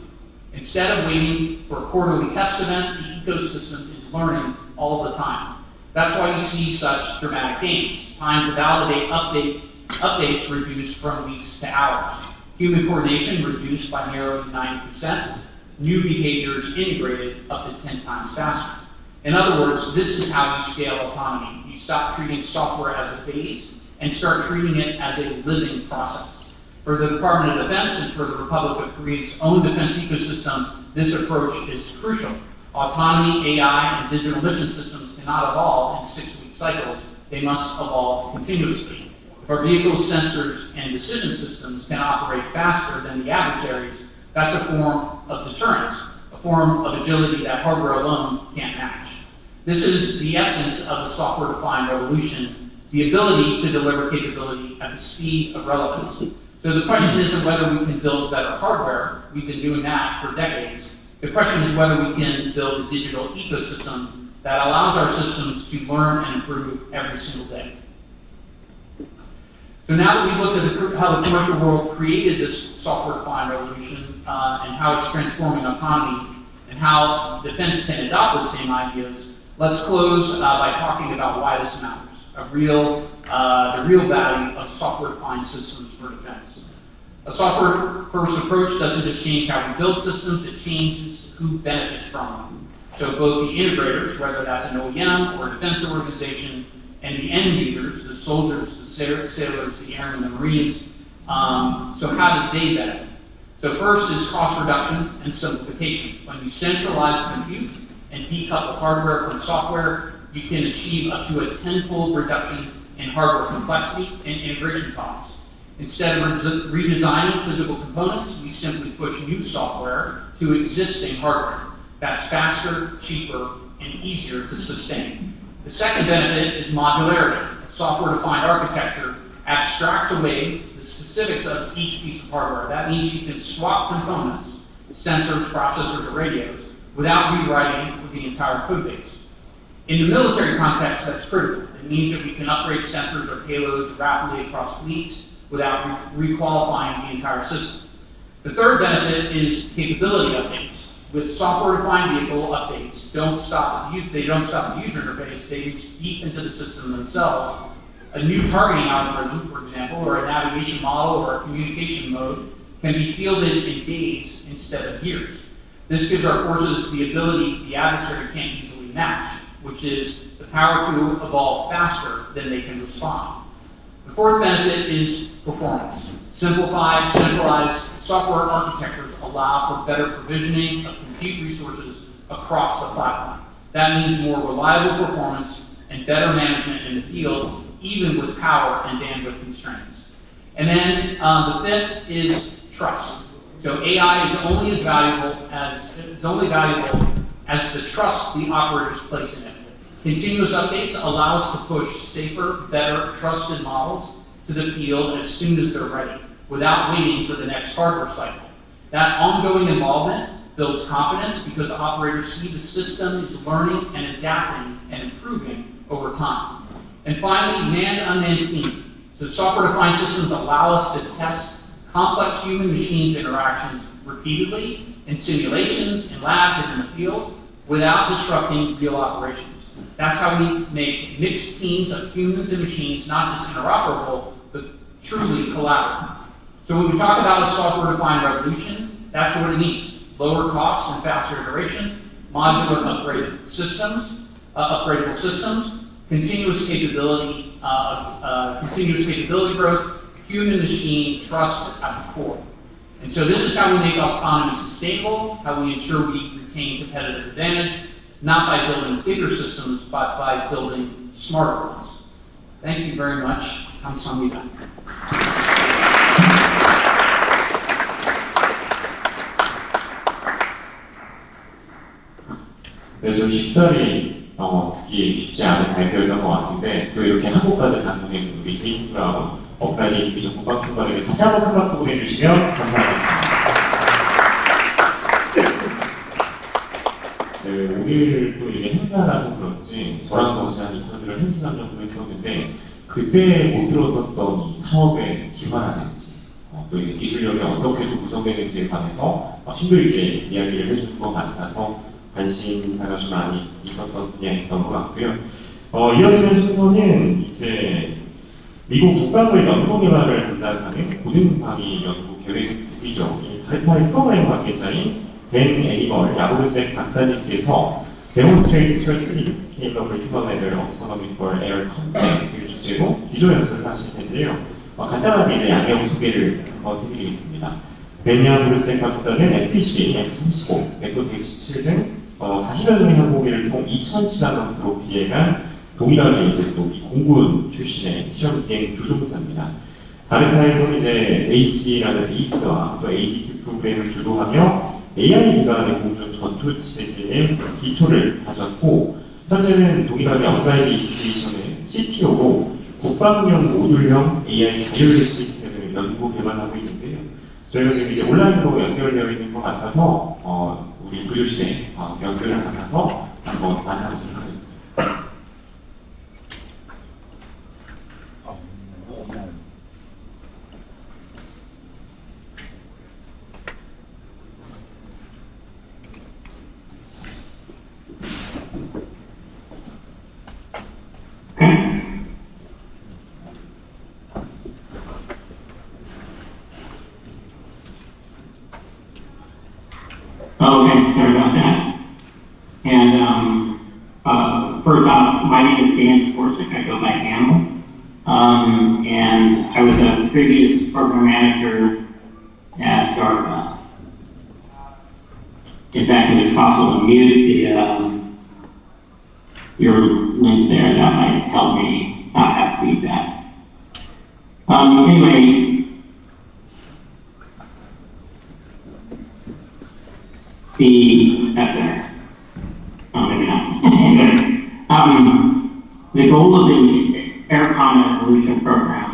Instead of waiting for a quarterly test event, the ecosystem is learning all the time. That's why you see such dramatic gains. Time to validate updates reduced from weeks to hours. Human coordination reduced by nearly 90%. New behaviors integrated up to 10 times faster. In other words, this is how you scale autonomy. You stop treating software as a phase and start treating it as a living process. For the Department of Defense and for the Republic of Korea's own defense ecosystem, this approach is crucial. Autonomy, AI, and digital mission systems cannot evolve in 6-week cycles. They must evolve continuously. If our vehicles, sensors, and decision systems can operate faster than the adversaries, that's a form of deterrence, a form of agility that hardware alone can't match. This is the essence of a software-defined revolution, the ability to deliver capability at the speed of relevance. So the question isn't whether we can build better hardware. We've been doing that for decades. The question is whether we can build a digital ecosystem that allows our systems to learn and improve every single day. So now that we've looked at how the commercial world created this software-defined revolution and how it's transforming autonomy and how defense can adopt those same ideas, let's close by talking about why this matters, the real value of software-defined systems for defense. A software-first approach doesn't just change how we build systems, it changes who benefits from them. So both the integrators, whether that's an OEM or a defense organization, and the end users, the soldiers, the sailors, the airmen, the Marines, so how did they benefit? So first is cost reduction and simplification. When you centralize compute and decouple hardware from software, you can achieve up to a 10-fold reduction in hardware complexity and integration costs. Instead of redesigning physical components, we simply push new software to existing hardware. That's faster, cheaper, and easier to sustain. The second benefit is modularity. A software-defined architecture abstracts away the specifics of each piece of hardware. That means you can swap components, sensors, processors, or radios, without rewriting the entire code base. In the military context, that's critical. It means that we can upgrade sensors or payloads rapidly across fleets, without re-qualifying the entire system. The third benefit is capability updates. With software-defined vehicle updates, they don't stop at the user interface, they reach deep into the system themselves. A new targeting algorithm, for example, or a navigation model or a communication mode can be fielded in days instead of years. This gives our forces the ability the adversary can't easily match, which is the power to evolve faster than they can respond. The fourth benefit is performance. Simplified, centralized software architectures allow for better provisioning of compute resources across the platform. That means more reliable performance and better management in the field, even with power and bandwidth constraints. And then the fifth is trust. So AI is only valuable as the trust the operators place in it. Continuous updates allow us to push safer, better, trusted models to the field as soon as they're ready, without waiting for the next hardware cycle. That ongoing involvement builds confidence because operators see the system is learning and adapting and improving over time. And finally, man-unmanned team. So software-defined systems allow us to test complex human-machines interactions repeatedly in simulations, in labs, and in the field without disrupting real operations. That's how we make mixed teams of humans and machines not just interoperable, but truly collaborative. So when we talk about a software-defined revolution, that's what it means. Lower costs and faster iteration, modular upgradable systems, continuous capability growth, human-machine trust at the core. And so this is how we make autonomy sustainable, how we ensure we retain competitive advantage, not by building bigger systems, but by building smarter ones. Thank you very much. 감사합니다. 네, 좀 쉽사리 듣기 쉽지 않은 발표였던 것 같은데 또 이렇게 한국까지 방문해 우리 제이슨 브라운 업가니 디비전 국방총괄에게 다시 한번 큰 박수 보내주시면 감사하겠습니다. 네, 오늘 또 이게 행사라서 그런지 저랑 어제 인터뷰를 1시간 정도 했었는데 그때 못 들었었던 이 사업의 기반화든지 또 이제 기술력이 어떻게 또 구성되는지에 관해서 심도 있게 이야기를 해주는 것 같아서 관심사가 좀 많이 있었던 분야였던 것 같고요. 이어지는 순서는 이제 미국 국방부의 연구개발을 담당하는 고등방위 연구 계획국이죠. 달파의 프로그램 관계자인 벤 애니멀 야구르색 박사님께서 Demonstrate Strategic Scale of Human Level Autonomy for Air Context을 주제로 기조연설을 하실 텐데요. 간단하게 이제 양형 소개를 한번 해드리겠습니다. 벤 야구르색 박사는 FPC, F-35, F-117 등 40여 종의 항공기를 총 2,000시간 넘도록 비행한 동일하게 이제 또 공군 출신의 시험 비행 조종사입니다. 다르타에서는 이제 AC라는 에이스와 또 ADT 프로그램을 주도하며 AI 기반의 공중 전투 체계의 기초를 다졌고 현재는 동일하게 언가이드 인스티튜션의 CTO로 국방용 모듈형 AI 자율 시스템을 연구 개발하고 있는데요. 저희가 지금 이제 온라인으로 연결되어 있는 것 같아서 우리 부조실에 연결을 하면서 한번 만나보도록 하겠습니다. Okay, sorry about that. And first off, my name is Dan Sporsic. I go by Hamill. And I was a previous program manager at DARPA. In fact, if it's possible to mute your link there, that might help me not have feedback. Anyway, that's there. Oh, maybe not. The goal of the Air Combat Evolution Program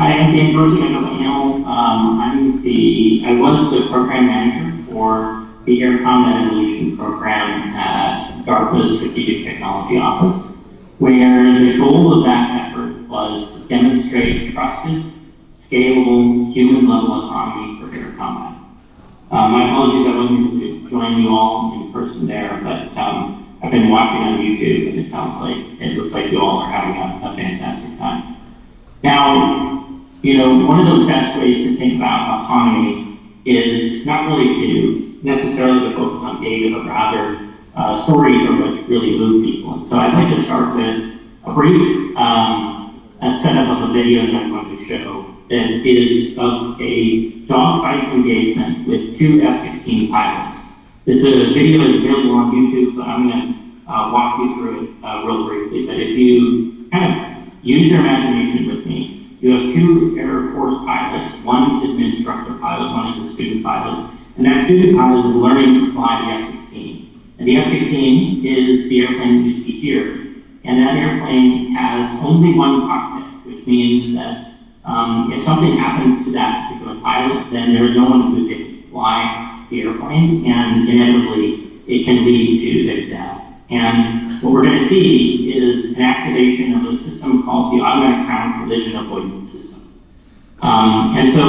Hi, I'm Dan Dorsey. I was the program manager for the Air Combat Evolution program at DARPA's Strategic Technology Office, where the goal of that effort was to demonstrate trusted, scalable, human-level autonomy for air combat. My apologies, I wasn't able to join you all in person there, but I've been watching on YouTube, and it looks like you all are having a fantastic time. Now, one of the best ways to think about autonomy is not really to necessarily focus on data, but rather stories are what really move people. And so I'd like to start with a brief setup of a video that I'm going to show that is of a dogfight engagement with two F-16 pilots. This video is available on YouTube, but I'm going to walk you through it real briefly. But if you kind of use your imagination with me, you have two Air Force pilots. One is an instructor pilot, one is a student pilot. And that student pilot is learning to fly the F-16. And the F-16 is the airplane you see here. And that airplane has only one cockpit, which means that if something happens to that particular pilot, then there is no one who is able to fly the airplane, and inevitably it can lead to their death. And what we're going to see is an activation of a system called the automatic ground collision avoidance system. And so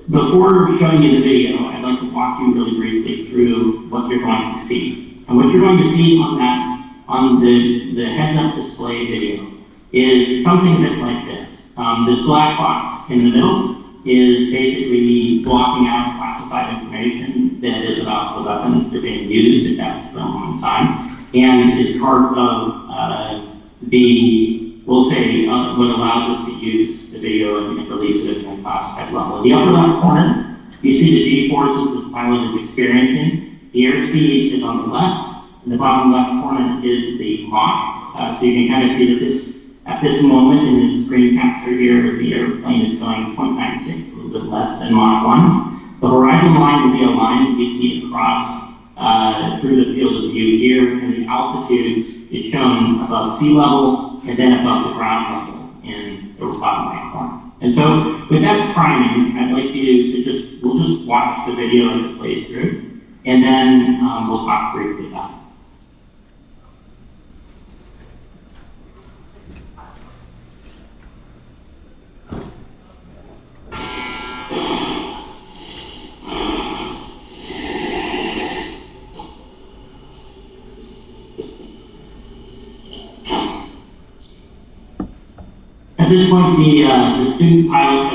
before showing you the video, I'd like to walk you really briefly through what you're going to see. And what you're going to see on the heads-up display video is something a bit like this. This black box in the middle is basically blocking out classified information that is about the weapons that are being used at that moment in time, and is part of what allows us to use the video and release it at a classified level. In the upper left corner, you see the G-forces that the pilot is experiencing. The airspeed is on the left. In the bottom left corner is the Mach. So you can kind of see that at this moment in this screen capture here, the airplane is going 0.96, a little bit less than Mach 1. The horizon line will be a line that you see across through the field of view here, and the altitude is shown above sea level and then above the ground level in the bottom right corner. And so with that priming, I'd like you to we'll just watch the video as it plays through, and then we'll talk briefly about it. At this point, the student pilot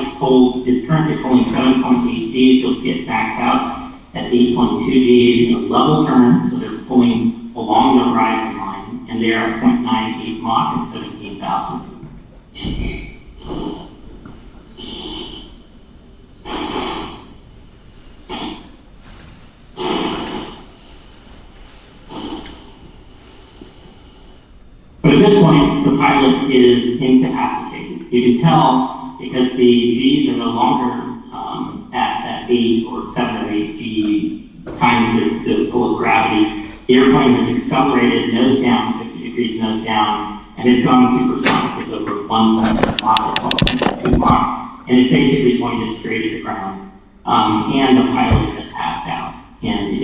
is currently pulling 7.8 Gs. You'll see it max out at 8.2 Gs in a level turn, so they're pulling along the horizon line, and they are at 0.98 Mach at 17,000 feet. But at this point, the pilot is incapacitated. You can tell because the Gs are no longer at 8 or 7 or 8 G times the pull of gravity. The airplane has accelerated nose down, 50 degrees nose down, and it's gone supersonic. It's over 1.2 Mach, 1.2 Mach, and it's basically pointed straight at the ground. And the pilot has passed out. And if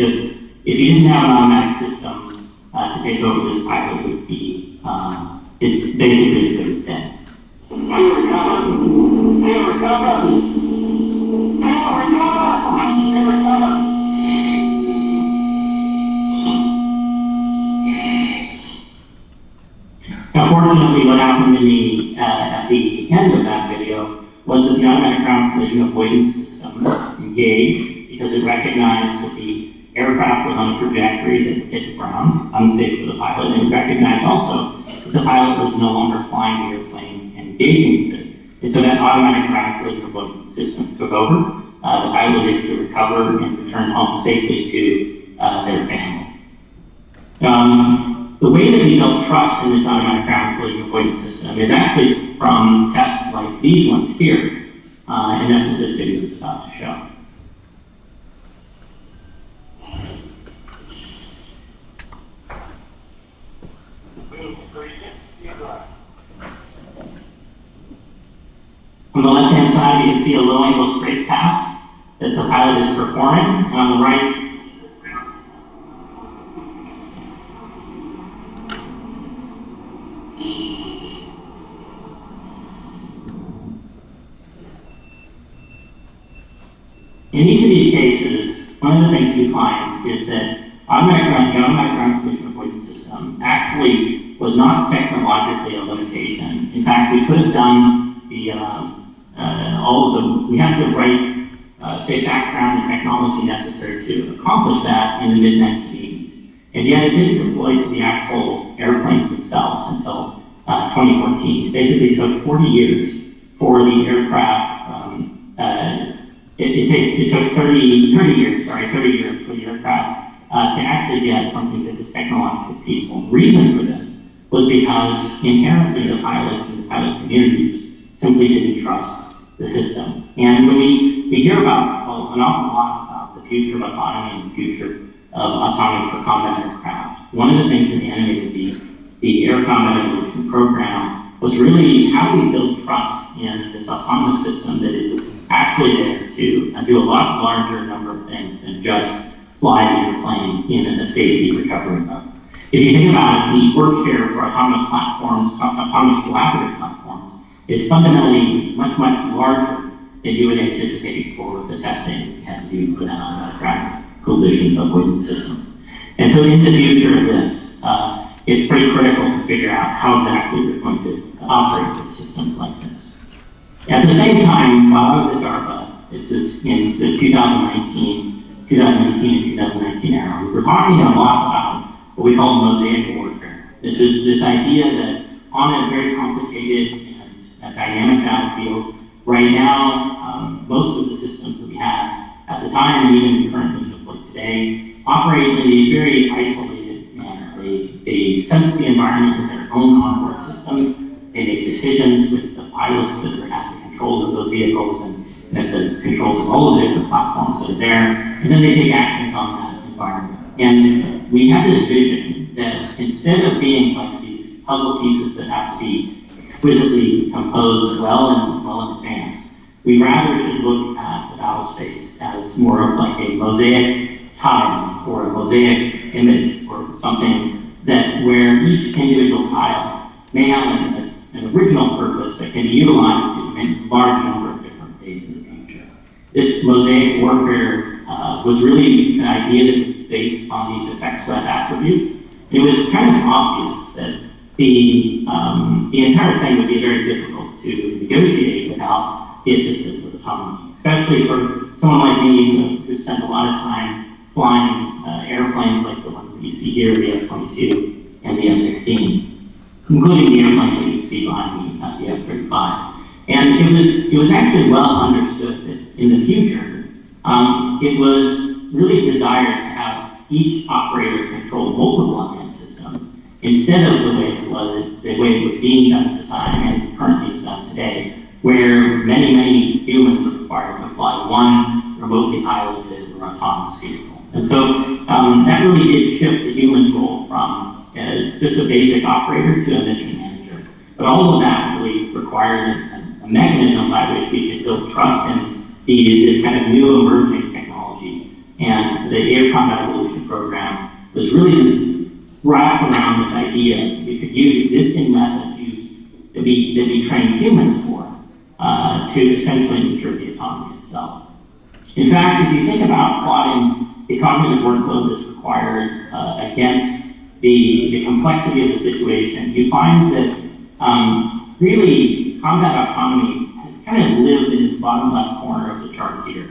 you didn't have an automatic system to take over, this pilot would be it's basically as good as dead. Now, fortunately, what happened to me at the end of that video was that the automatic ground collision avoidance system engaged because it recognized that the aircraft was on a trajectory that hit the ground, unsafe for the pilot, and it recognized also that the pilot was no longer flying the airplane and engaging with it. And so that automatic ground collision avoidance system took over. The pilot was able to recover and return home safely to their family. The way that we build trust in this automatic ground collision avoidance system is actually from tests like these ones here, and that's what this video is about to show. I'm On the left-hand side, you can see a low-angle straight pass that the pilot is performing, and on the right, in each of these cases, one of the things we find is that the automatic ground collision avoidance system actually was not technologically a limitation. In fact, we could have done we had the right safe background and technology necessary to accomplish that in the mid-1980s. And yet it didn't deploy to the actual airplanes themselves until 2014. It basically took 40 years for the aircraft, it took 30 years for the aircraft to actually get something that is technologically feasible. The reason for this was because inherently the pilots and the pilot communities simply didn't trust the system. And when we hear about an awful lot about the future of autonomy and the future of autonomy for combat aircraft, one of the things that animated the Air Combat Evolution program was really how do we build trust in this autonomous system that is actually there to do a lot larger number of things than just fly the airplane in a safety recovery mode. If you think about it, the work share for autonomous platforms, autonomous collaborative platforms, is fundamentally much, much larger than you would anticipate for the testing we had to do for that automatic ground collision avoidance system. And so in the future of this, it's pretty critical to figure out how exactly we're going to operate with systems like this. At the same time, while I was at DARPA, this is in the 2018 and 2019 era, we were talking a lot about what we call mosaic warfare. This is this idea that on a very complicated and dynamic battlefield, right now, most of the systems that we have at the time and even currently deployed today operate in these very isolated manner. They sense the environment with their own onboard systems. They make decisions with the pilots that are at the controls of those vehicles and at the controls of all of the different platforms that are there, and then they take actions on that environment. And we have this vision that instead of being like these puzzle pieces that have to be exquisitely composed well in advance, we rather should look at the battle space as more of like a mosaic tile or a mosaic image or something that where each individual tile may have an original purpose that can be utilized in a large number of different ways in the future. This mosaic warfare was really an idea that was based on these effects web attributes. It was kind of obvious that the entire thing would be very difficult to negotiate without the assistance of autonomy, especially for someone like me who spent a lot of time flying airplanes like the ones that you see here, the F-22 and the F-16, including the airplane that you see behind me, the F-35. And it was actually well understood that in the future, it was really desired to have each operator control multiple unmanned systems instead of the way it was being done at the time and currently is done today, where many humans are required to fly one remotely piloted or autonomous vehicle. And so that really did shift the human's role from just a basic operator to a mission manager. But all of that really required a mechanism by which we could build trust in this kind of new emerging technology. And the Air Combat Evolution program was really just wrapped around this idea that we could use existing methods that we trained humans for to essentially ensure the autonomy itself. In fact, if you think about plotting the cognitive workload that's required against the complexity of the situation, you find that really combat autonomy kind of lived in this bottom left corner of the chart here.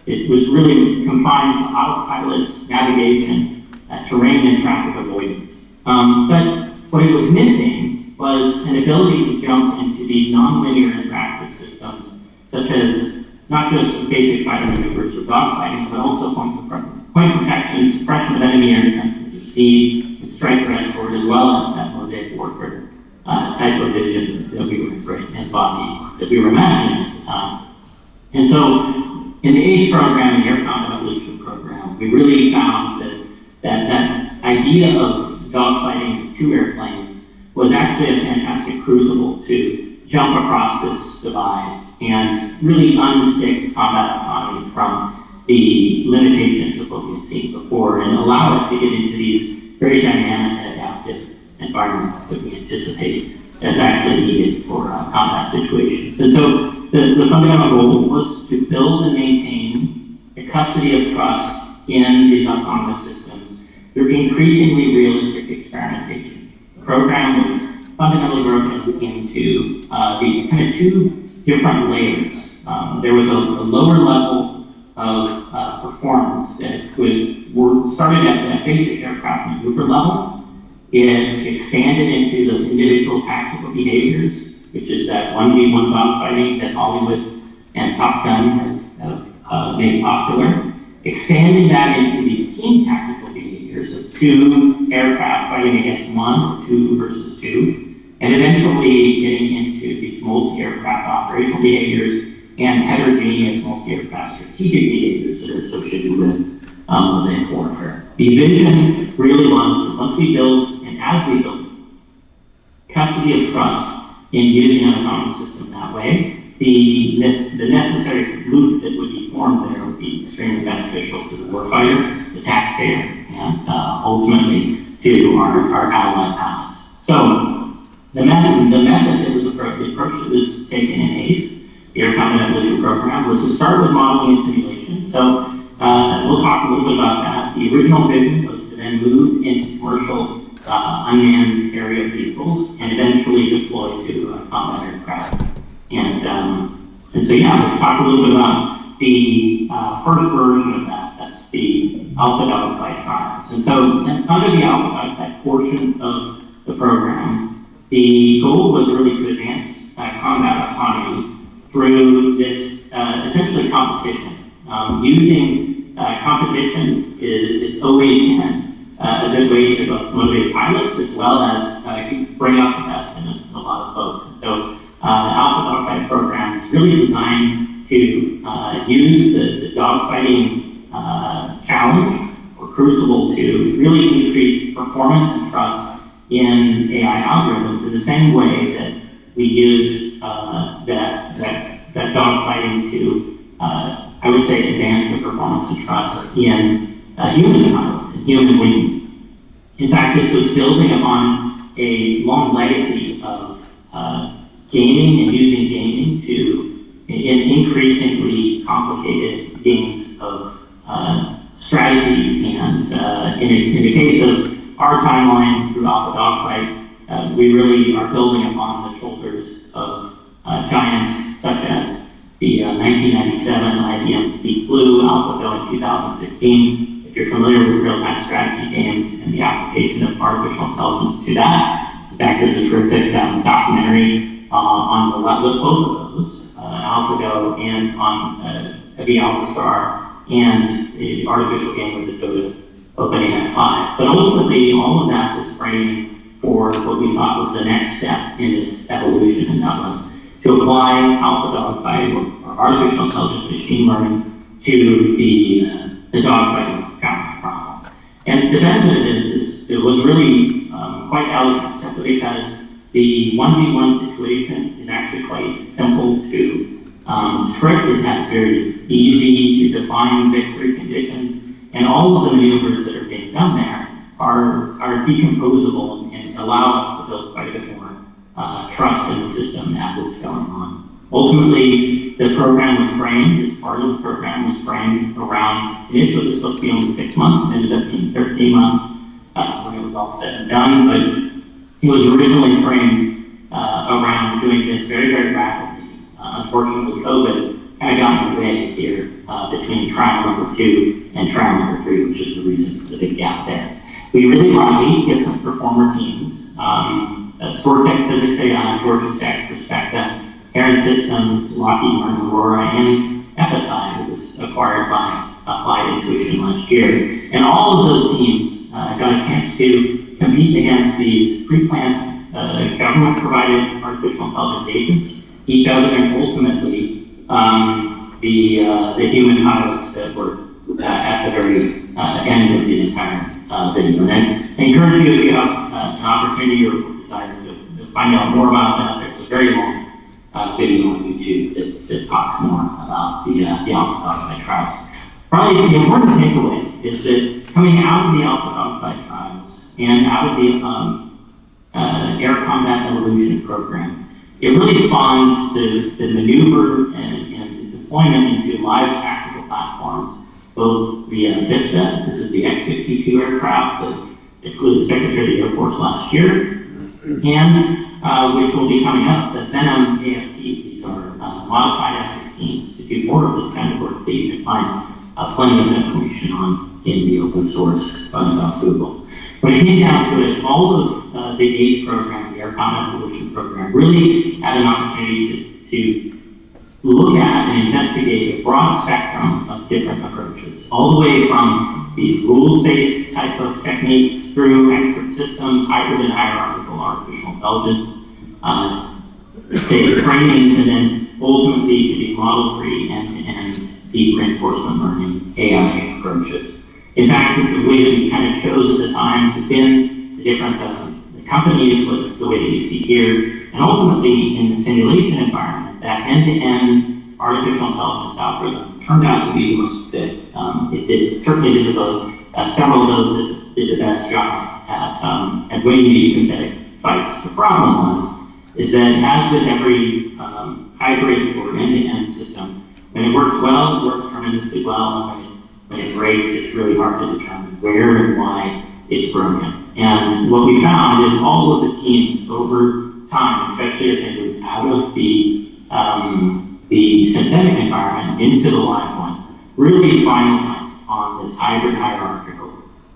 It was really confined to autopilots, navigation, terrain and traffic avoidance. But what it was missing was an ability to jump into these nonlinear interactive systems, such as not just basic fighter maneuvers or dogfighting, but also point protection, suppression of enemy air defenses of speed, and strike transport, as well as that mosaic warfare type of vision that we were that we were imagining at the time. And so, in the ACE program, the Air Combat Evolution program, we really found that idea of dogfighting two airplanes was actually a fantastic crucible to jump across this divide and really unstick combat autonomy from the limitations of what we had seen before and allow it to get into these very dynamic and adaptive environments that we anticipate as actually needed for combat situations. And so the fundamental goal was to build and maintain the custody of trust in these autonomous systems through increasingly realistic experimentation. The program was fundamentally broken into these kind of two different layers. There was a lower level of performance that started at that basic aircraft maneuver level. It expanded into those individual tactical behaviors, which is that 1v1 dogfighting that Hollywood and Top Gun have made popular. Expanding that into these team tactical behaviors of two aircraft fighting against one or two versus two, and eventually getting into these multi-aircraft operational behaviors and heterogeneous multi-aircraft strategic behaviors that are associated with mosaic warfare. The vision really was that once we build, and as we build, custody of trust in using an autonomous system that way, the necessary loop that would be formed there would be extremely beneficial to the warfighter, the taxpayer, and ultimately to our allied allies. So the method that was approached, the approach that was taken in ACE, the Air Combat Evolution Program, was to start with modeling and simulation. So we'll talk a little bit about that. The original vision was to then move into commercial unmanned aerial vehicles and eventually deploy to combat aircraft. And so yeah, let's talk a little bit about the first version of that. That's the Alpha Dogfight trials. And so under the Alpha Dogfight portion of the program, the goal was really to advance combat autonomy through this essentially competition. Using competition is always been a good way to both motivate pilots as well as bring out the best in a lot of folks. And so the Alpha Dogfight program is really designed to use the dogfighting challenge or crucible to really increase performance and trust in AI algorithms in the same way that we use that dogfighting to, I would say, advance the performance and trust in human pilots and human wing. In fact, this was building upon a long legacy of gaming and using gaming in increasingly complicated games of strategy. And in the case of our timeline through Alpha Dogfight, we really are building upon the shoulders of giants such as the 1997 IBM Deep Blue, AlphaGo in 2016. If you're familiar with real-time strategy games and the application of artificial intelligence to that, in fact, there's a terrific documentary on both of those, AlphaGo and on the AlphaStar, and the artificial game with the Dota OpenAI 5. But ultimately, all of that was framing for what we thought was the next step in this evolution, and that was to apply Alpha Dogfight or artificial intelligence machine learning to the dogfighting challenge problem. And the benefit of this is it was really quite elegant, simply because the 1v1 situation is actually quite simple to script. It has very easy to define victory conditions, and all of the maneuvers that are being done there are decomposable and allow us to build quite a bit more trust in the system as it's going on. Ultimately, the program was framed, as part of the program was framed around, initially it was supposed to be only 6 months, it ended up being 13 months when it was all said and done, but it was originally framed around doing this very, very rapidly. Unfortunately, COVID kind of got in the way here between trial number 2 and trial number 3, which is the reason for the big gap there. We really brought 8 different performer teams. SourceTech Physics AI, Georgia Tech, Perspecta, Heron Systems, Lockheed Martin, Aurora, and FSI, that was acquired by Applied Intuition last year. And all of those teams got a chance to compete against these pre-planned government-provided artificial intelligence agents, each other, and ultimately the human pilots that were at the very end of the entire video. And I encourage you, if you have an opportunity or desire to find out more about that, there's a very long video on YouTube that talks more about the alpha oxide trials. Probably the important takeaway is that coming out of the alpha oxide trials and out of the air combat evolution program, it really spawned the maneuver and the deployment into live tactical platforms, both via Vista. This is the X-62 aircraft that flew the Secretary of the Air Force last year, and which will be coming up, the Venom AFT. These are modified F-16s to do more of this kind of work that you can find plenty of information on in the open source on Google. When it came down to it, all of the ACE program, the Air Combat Evolution program, really had an opportunity to look at and investigate a broad spectrum of different approaches, all the way from these rules-based type of techniques through expert systems, hybrid and hierarchical artificial intelligence, say trainings, and then ultimately to be model-free end-to-end deep reinforcement learning AI approaches. In fact, the way that we kind of chose at the time to pin the different companies was the way that you see here, and ultimately in the simulation environment, that end-to-end artificial intelligence algorithm turned out to be the most fit. It certainly did several of those that did the best job at winning these synthetic fights. The problem is that as with every hybrid or end-to-end system, when it works well, it works tremendously well. When it breaks, it's really hard to determine where and why it's broken. And what we found is all of the teams over time, especially as they moved out of the synthetic environment into the live one, really finalized on this hybrid hierarchical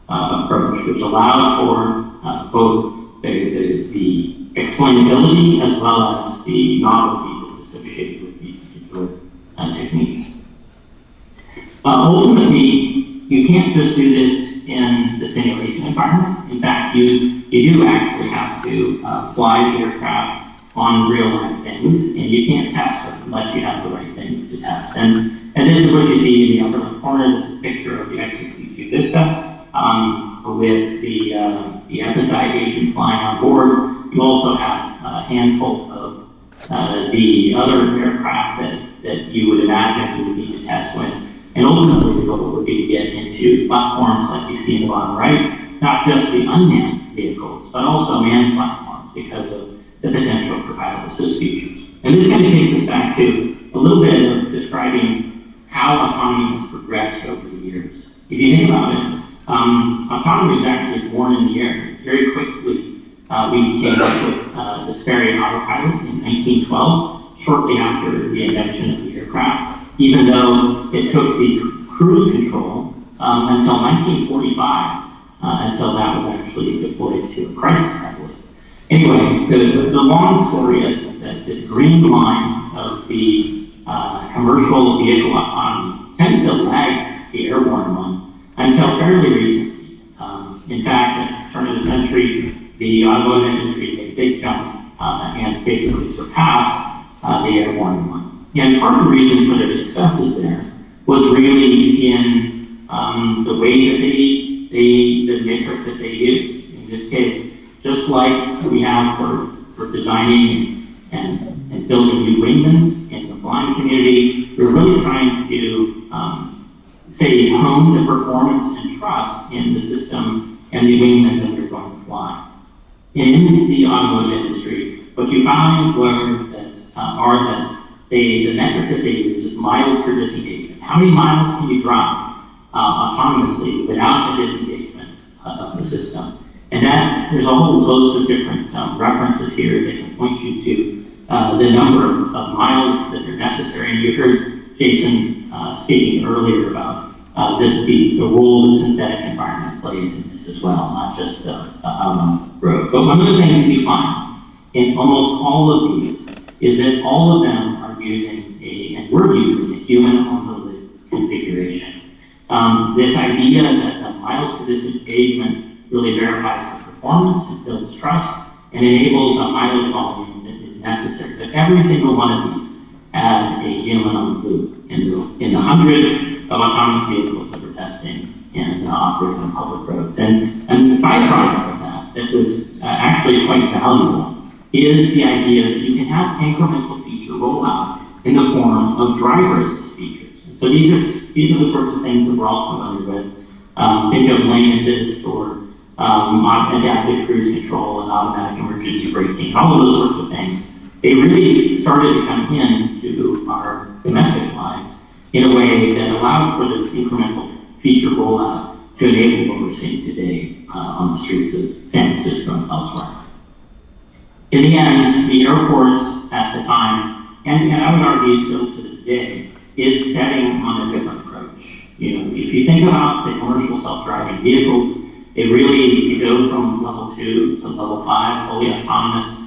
approach, which allowed for both the explainability as well as the novelty that's associated with these particular techniques. Ultimately, you can't just do this in the simulation environment. In fact, you do actually have to fly the aircraft on real life things, and you can't test them unless you have the right things to test. And this is what you see in the upper left corner. This is a picture of the X-62 Vista with the FSI agent flying on board. You also have a handful of the other aircraft that you would imagine you would need to test with. And ultimately, the goal would be to get into platforms like you see in the bottom right, not just the unmanned vehicles, but also manned platforms because of the potential for pilot assist features. And this kind of takes us back to a little bit of describing how autonomy has progressed over the years. If you think about it, autonomy was actually born in the air. Very quickly, we came up with the Sperry autopilot in 1912, shortly after the invention of the aircraft, even though it took the cruise control until 1945, until that was actually deployed to a crisis handling. Anyway, the long story is that this green line of the commercial vehicle autonomy tended to lag the airborne one until fairly recently. In fact, at the turn of the century, the automotive industry made a big jump and basically surpassed the airborne one. And part of the reason for their successes there was really in the way that the metric that they used. In this case, just like we have for designing and building new wingmen in the flying community, we're really trying to hone the performance and trust in the system and the wingmen that they're going to fly. In the automotive industry, what you found and learned that the metric that they use is miles per disengagement. How many miles can you drive autonomously without the disengagement of the system? And that there's a whole host of different references here that can point you to the number of miles that are necessary. And you heard Jason speaking earlier about the role the synthetic environment plays in this as well, not just out on the road. But one of the things that you find in almost all of these is that all of them are using and we're using a human on the lid configuration. This idea that the miles per disengagement really verifies the performance, it builds trust, and enables a mileage volume that is necessary. But every single one of these has a human on the loop in the hundreds of autonomous vehicles that we're testing and operating on public roads. And the byproduct of that was actually quite valuable is the idea that you can have incremental feature to roll out in the form of driver assist features. So these are the sorts of things that we're all familiar with. Think of lane assist or adaptive cruise control and automatic emergency braking, all of those sorts of things. They really started to come into our domestic lives in a way that allowed for this incremental feature rollout to enable what we're seeing today on the streets of San Francisco and elsewhere. In the end, the Air Force at the time, and I would argue still to this day, is betting on a different approach. You know, if you think about the commercial self-driving vehicles, they really, to go from level 2 to level 5, fully autonomous,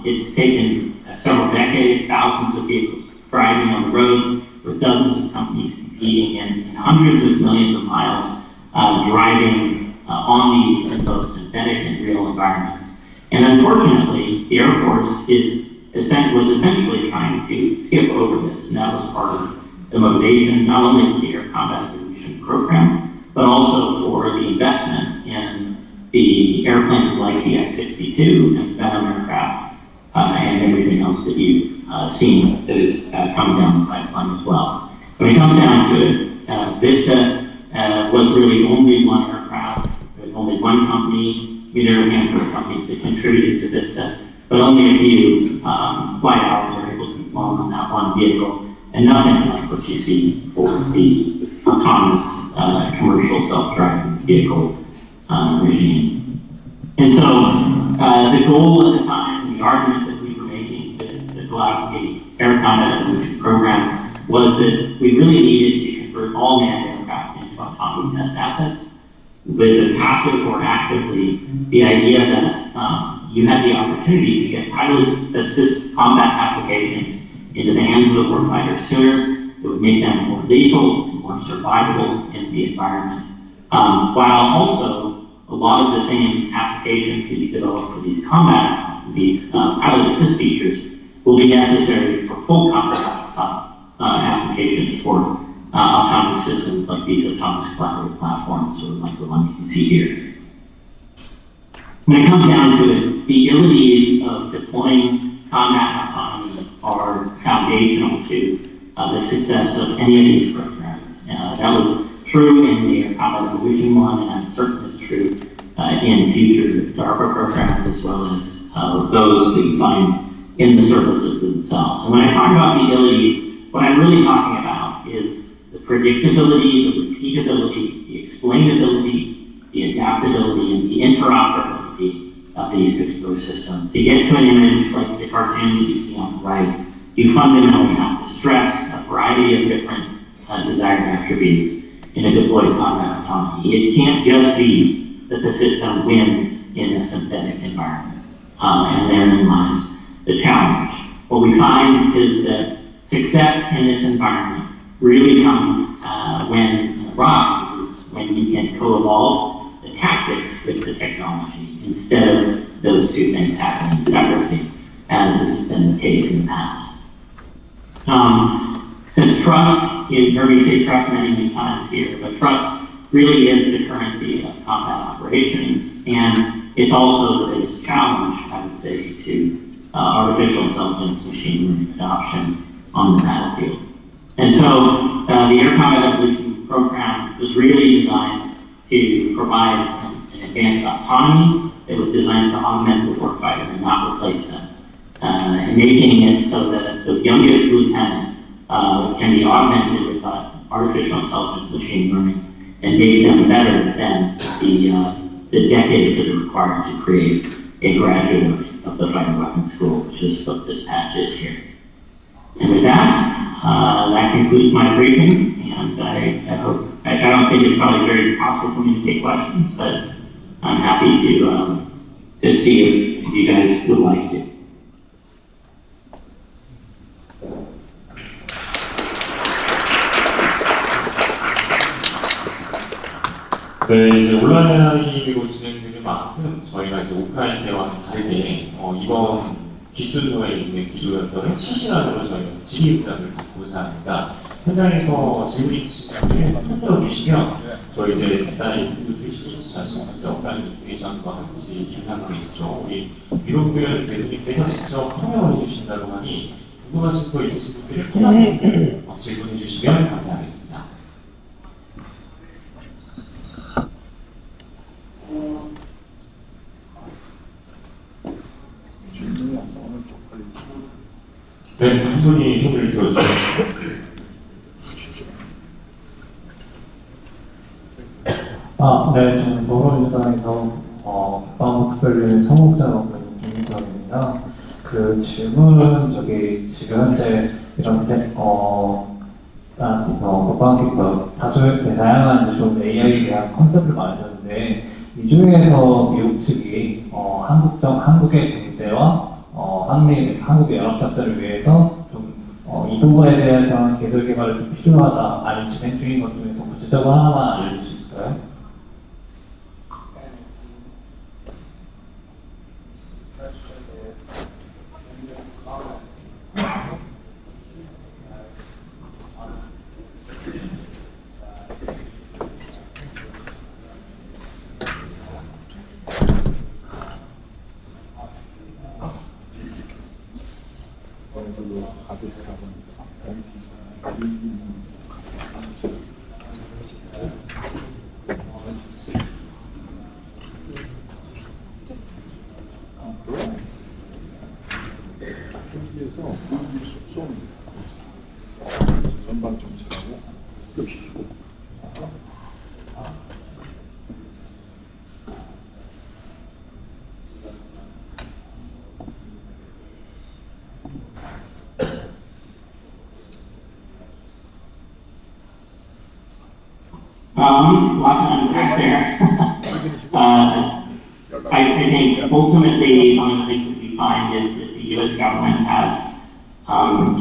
it's taken several decades, thousands of vehicles driving on the roads, with dozens of companies competing and hundreds of millions of miles driving in both synthetic and real environments. And unfortunately, the Air Force was essentially trying to skip over this, and that was part of the motivation, not only for the Air Combat Evolution Program, but also for the investment in the airplanes like the X-62 and Venom aircraft and everything else that you've seen that is coming down the pipeline as well. When it comes down to it, Vista was really only one aircraft. There's only one company, there are a handful of companies that contributed to Vista, but only a few flight hours are able to be flown on that one vehicle, and nothing like what you see for the autonomous commercial self-driving vehicle regime. And so the goal at the time, the argument that we were making to go out the Air Combat Evolution Program was that we really needed to convert all manned aircraft into autonomous test assets, with passive or actively, the idea that you had the opportunity to get pilot assist combat applications into the hands of the warfighter sooner. It would make them more lethal and more survivable in the environment, while also a lot of the same applications that you develop for these pilot assist features will be necessary for full combat applications for autonomous systems like these autonomous collaborative platforms, or like the one you can see here. When it comes down to it, the abilities of deploying combat autonomy are foundational to the success of any of these programs. That was true in the Air Combat Evolution one, and I'm certain is true in future DARPA programs, as well as those that you find in the services themselves. And when I talk about the abilities, what I'm really talking about is the predictability, the repeatability, the explainability, the adaptability, and the interoperability of these particular systems. To get to an image like the cartoon that you see on the right, you fundamentally have to stress a variety of different desired attributes in a deployed combat autonomy. It can't just be that the system wins in a synthetic environment, and therein lies the challenge. What we find is that success in this environment really comes when you can co-evolve the tactics with the technology instead of those two things happening separately, as has been the case in the past. Since trust, you've heard me say trust many times here, but trust really is the currency of combat operations, and it's also the biggest challenge, I would say, to artificial intelligence machine learning adoption on the battlefield. And so the Air Combat Evolution Program was really designed to provide an advanced autonomy. It was designed to augment the warfighter and not replace them, and making it so that the youngest lieutenant can be augmented with artificial intelligence machine learning and make them better than the decades that are required to create a graduate of the fighter weapons school, which is what this patch is here. And with that, that concludes my briefing, and I don't think it's probably very possible for me to take questions, but I'm happy to see if you guys would like to. 네, 이제 온라인으로 진행되는 만큼 저희가 이제 오프라인 대화는 다르게 이번 뒷순서에 있는 기조연설은 실시간으로 저희가 질의응답을 받고자 합니다. 현장에서 질문 있으시면 손들어 주시면 저희 이제 사이트도 주시지만 현재 오프라인 인포메이션과 같이 인상돼 있죠. 우리 위로들 대표님께서 직접 설명을 해주신다고 하니 궁금하신 거 있으신 분들이 편하게 질문해 주시면 감사하겠습니다. 네, 한 분이 손을 들어주세요. 네, 저는 더불어민주당에서 국방부특별위 성국장하고 김민정입니다. 그 질문은 지금 현재 이런 다양한 좀 AI에 대한 컨셉을 말해줬는데 이 중에서 미국 측이 한국의 군대와 한국의 연합작전을 위해서 좀 이 부분에 대해서는 개설 개발이 좀 필요하다, 아니면 진행 중인 것 중에서 구체적으로 하나만 알려줄 수 있을까요? Lots to unpack there. I think ultimately one of the things that we find is that the U.S. government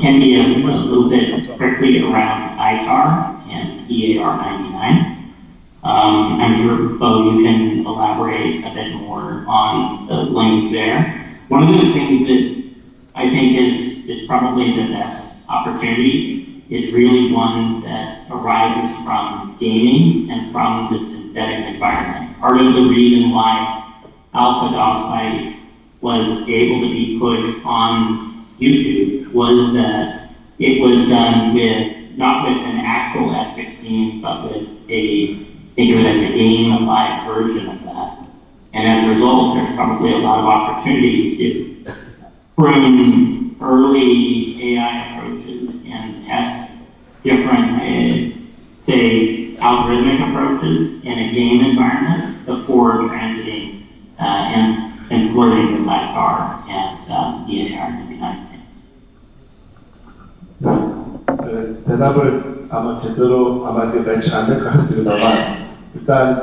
can be a little bit prickly around ITAR and EAR 99. I'm sure, Bo, you can elaborate a bit more on the links there. One of the things that I think is probably the best opportunity is really one that arises from gaming and from the synthetic environment. Part of the reason why Alpha Dogfight was able to be pushed on YouTube was that it was done not with an actual F-16, but with think of it as a gamified version of that. And as a result, there's probably a lot of opportunity to prune early AI approaches and test different, say, algorithmic approaches in a game environment before transiting and flirting with ITAR and EAR 99. 대답을 아마 제대로 매치가 안 될 것 같습니다만 일단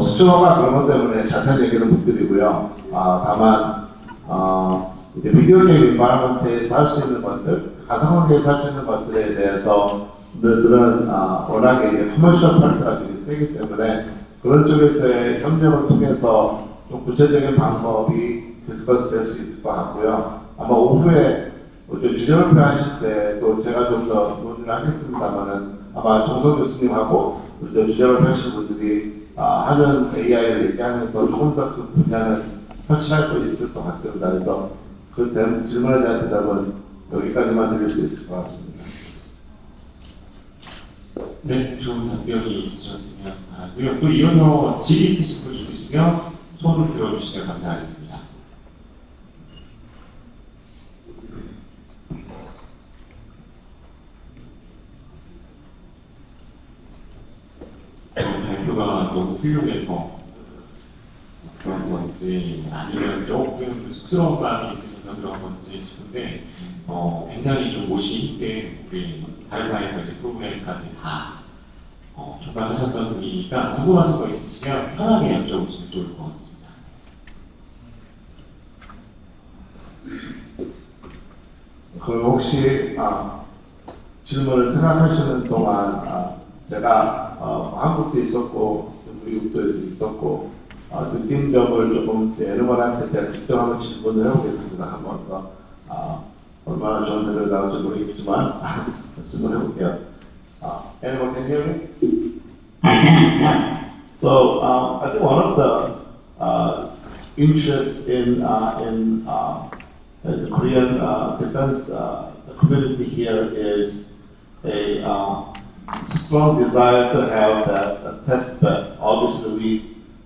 수초가 그런 것 때문에 자세한 얘기는 못 드리고요. 다만 이제 비디오 게임 인바이러먼트에서 할 수 있는 것들, 가상환경에서 할 수 있는 것들에 대해서 분들은 워낙에 이제 커머셜 파트가 되게 세기 때문에 그런 쪽에서의 협력을 통해서 좀 구체적인 방법이 디스커스 될 수 있을 것 같고요. 아마 오후에 주제를 표하실 때 또 제가 좀 더 논의를 하겠습니다만은 아마 정성 교수님하고 주제를 하시는 분들이 하는 AI를 얘기하면서 조금 더 그 분야는 터치할 거 있을 것 같습니다. 그래서 그 질문에 대한 대답은 여기까지만 드릴 수 있을 것 같습니다. 네, 좋은 답변이 주셨으면 바라고요. 또 이어서 질의 있으신 분 있으시면 손을 들어주시면 감사하겠습니다. 발표가 너무 훌륭해서 그런 건지 아니면 조금 쑥스러운 마음이 있으면서 그런 건지 싶은데 굉장히 좀 모시 있게 우리 다른 나라에서 이제 프로그램까지 다 총괄하셨던 분이니까 궁금하신 거 있으시면 편하게 여쭤보시면 좋을 것 같습니다. 그 혹시 질문을 생각하시는 동안 제가 한국도 있었고 미국도 있었고 느낀 점을 조금 여러분한테 제가 직접 한번 질문을 해보겠습니다. 한번 더 얼마나 좋은 대답이 나올지 모르겠지만 질문해볼게요. Anyone can hear me? I can, yeah. So I think one of the interests in the Korean defense community here is a strong desire to have that test bed. Obviously, we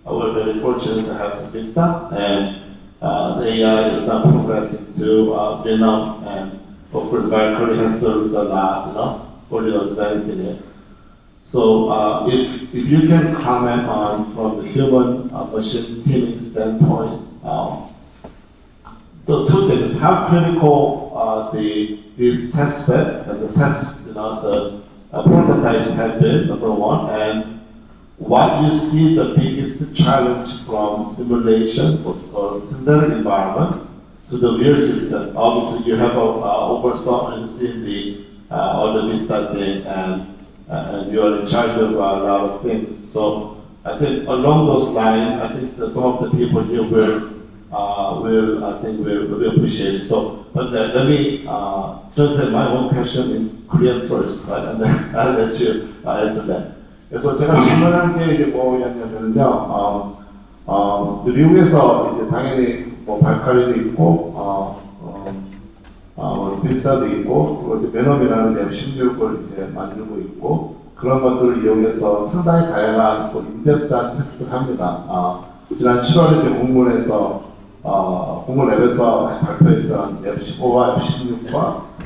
were very fortunate to have the visa, and the AI is now progressing to Vietnam, and of course, Valkyrie has served a lot, fully advanced in it. So, if you can comment on from the human machine teaming standpoint, the two things: how critical this test bed and the test, the prototypes have been, number one, and what you see the biggest challenge from simulation or synthetic environment to the real system. Obviously, you have oversaw and seen all the visa thing, and you are in charge of a lot of things. So I think along those lines, I think that some of the people here will appreciate it. So, but let me translate my own question in Korean first, right? And then I'll let you answer that. 그래서 제가 질문한 게 이제 뭐였냐면요, 미국에서 이제 당연히 뭐 발카리도 있고, 비싸도 있고, 그리고 이제 베놈이라는 F-16을 이제 만들고 있고, 그런 것들을 이용해서 상당히 다양한 인덱스한 테스트를 합니다. 지난 7월에 이제 공군 랩에서 발표했던 F-15와 F-16과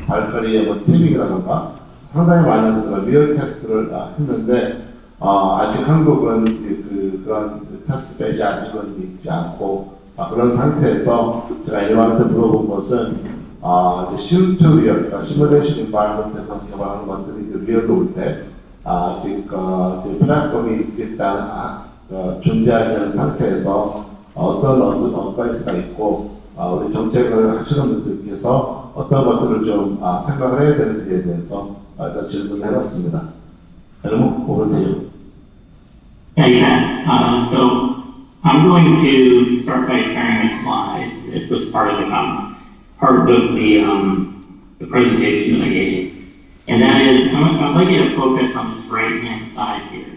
발카리의 팀밍이라든가 상당히 많은 리얼 테스트를 했는데, 아직 한국은 그런 테스트 배지 아직은 있지 않고, 그런 상태에서 제가 일반한테 물어본 것은 시뮬레이션 인바이러먼트에서 개발하는 것들이 이제 리얼로 올 때 아직 플랫폼이 일단 존재하지 않은 상태에서 어떤 어드바이스가 있고 우리 정책을 하시는 분들께서 어떤 것들을 좀 생각을 해야 되는지에 대해서 일단 질문을 해봤습니다. 여러분, over to you. Yeah. So I'm going to start by sharing a slide that was part of the presentation that I gave, and that is I'd like you to focus on this right-hand side here,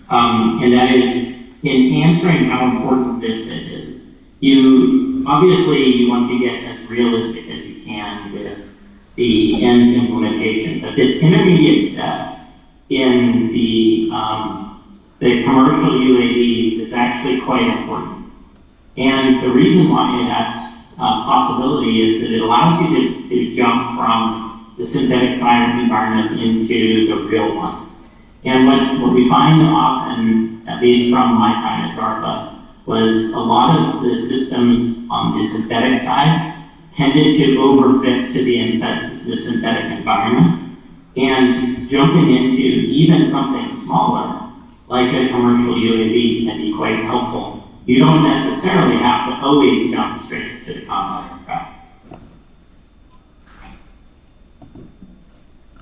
and that is in answering how important this is. You want to get as realistic as you can with the end implementation, but this intermediate step in the commercial UAVs is actually quite important. And the reason why that's a possibility is that it allows you to jump from the synthetic environment into the real one. And what we find often, at least from my time at DARPA, was a lot of the systems on the synthetic side tended to overfit to the synthetic environment. And jumping into even something smaller, like a commercial UAV, can be quite helpful. You don't necessarily have to always jump straight to the combat aircraft.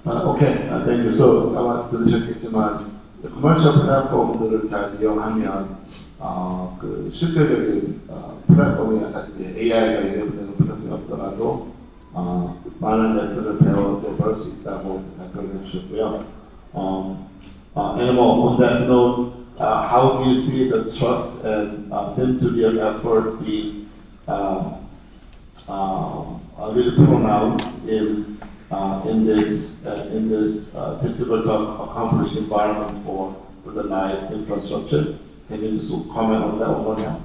Okay, thank you. So 아마 들으셨겠지만 커머셜 플랫폼들을 잘 이용하면 실질적인 플랫폼이 약간 AI가 연결되는 플랫폼이 없더라도 많은 레슨을 배울 수 있다고 답변을 해주셨고요. And on that note, how do you see the trust and centurion effort be really pronounced in this difficult to accomplish environment for the live infrastructure? Can you just comment on that one now?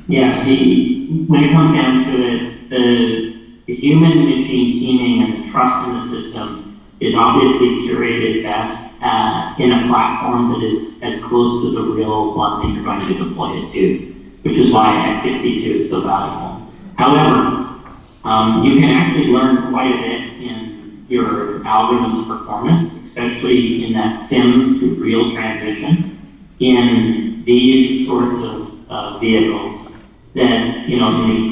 Yeah, when it comes down to it, the human-machine teaming and the trust in the system is obviously curated best in a platform that is as close to the real one that you're going to deploy it to, which is why X62 is so valuable. However, you can actually learn quite a bit in your algorithm's performance, especially in that sim to real transition in these sorts of vehicles that,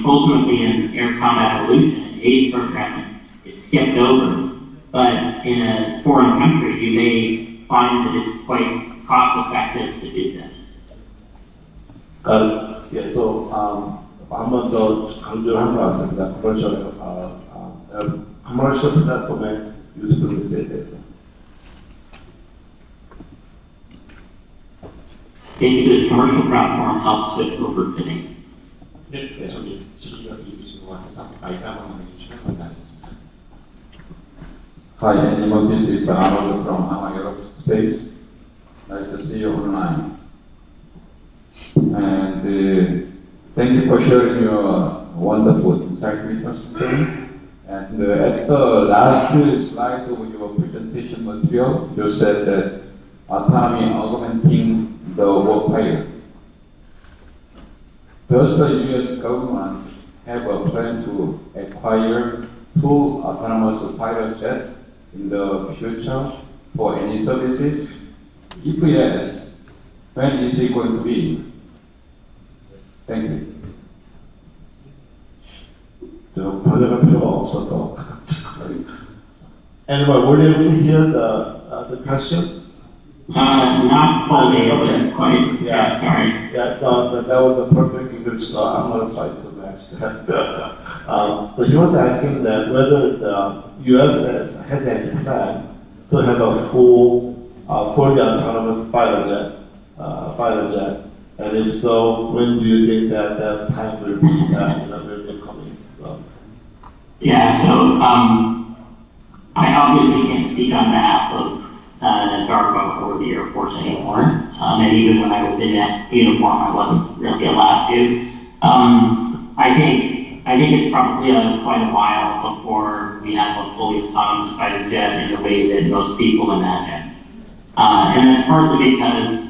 ultimately in air combat evolution and ACE programming, it's skipped over. But in a foreign country, you may find that it's quite cost effective to do this. Yeah, so 한 번 더 강조를 한 것 같습니다. commercial 플랫폼의 usefulness에 대해서. Basically, the commercial platform helps with overfitting. 네, 저기 질의가 있으신 것 같아서 마이크 한번 해주시면 감사하겠습니다. Hi, anyone, this is Arnold from Hama Europe States. Nice to see you online. And thank you for sharing your wonderful insight with us today. And at the last slide of your presentation material, you said that autonomy augmenting the warfighter. Does the U.S. government have a plan to acquire full autonomous fighter jets in the future for any services? If yes, when is it going to be? Thank you. 저 번역할 필요가 없어서. Anyway, were you able to hear the question? Not fully, it was Okay. quite, Yeah. sorry. Yeah, no, that was a perfect English, so I'm gonna try to match that. So he was asking that whether the U.S. has any plan to have a fully autonomous fighter jet, and if so, when do you think that time will be, will be coming? So. Yeah, so I obviously can't speak on behalf of DARPA or the Air Force anymore. And even when I was in that uniform, I wasn't really allowed to. I think it's probably quite a while before we have a fully autonomous fighter jet in the way that most people imagine. And that's partly because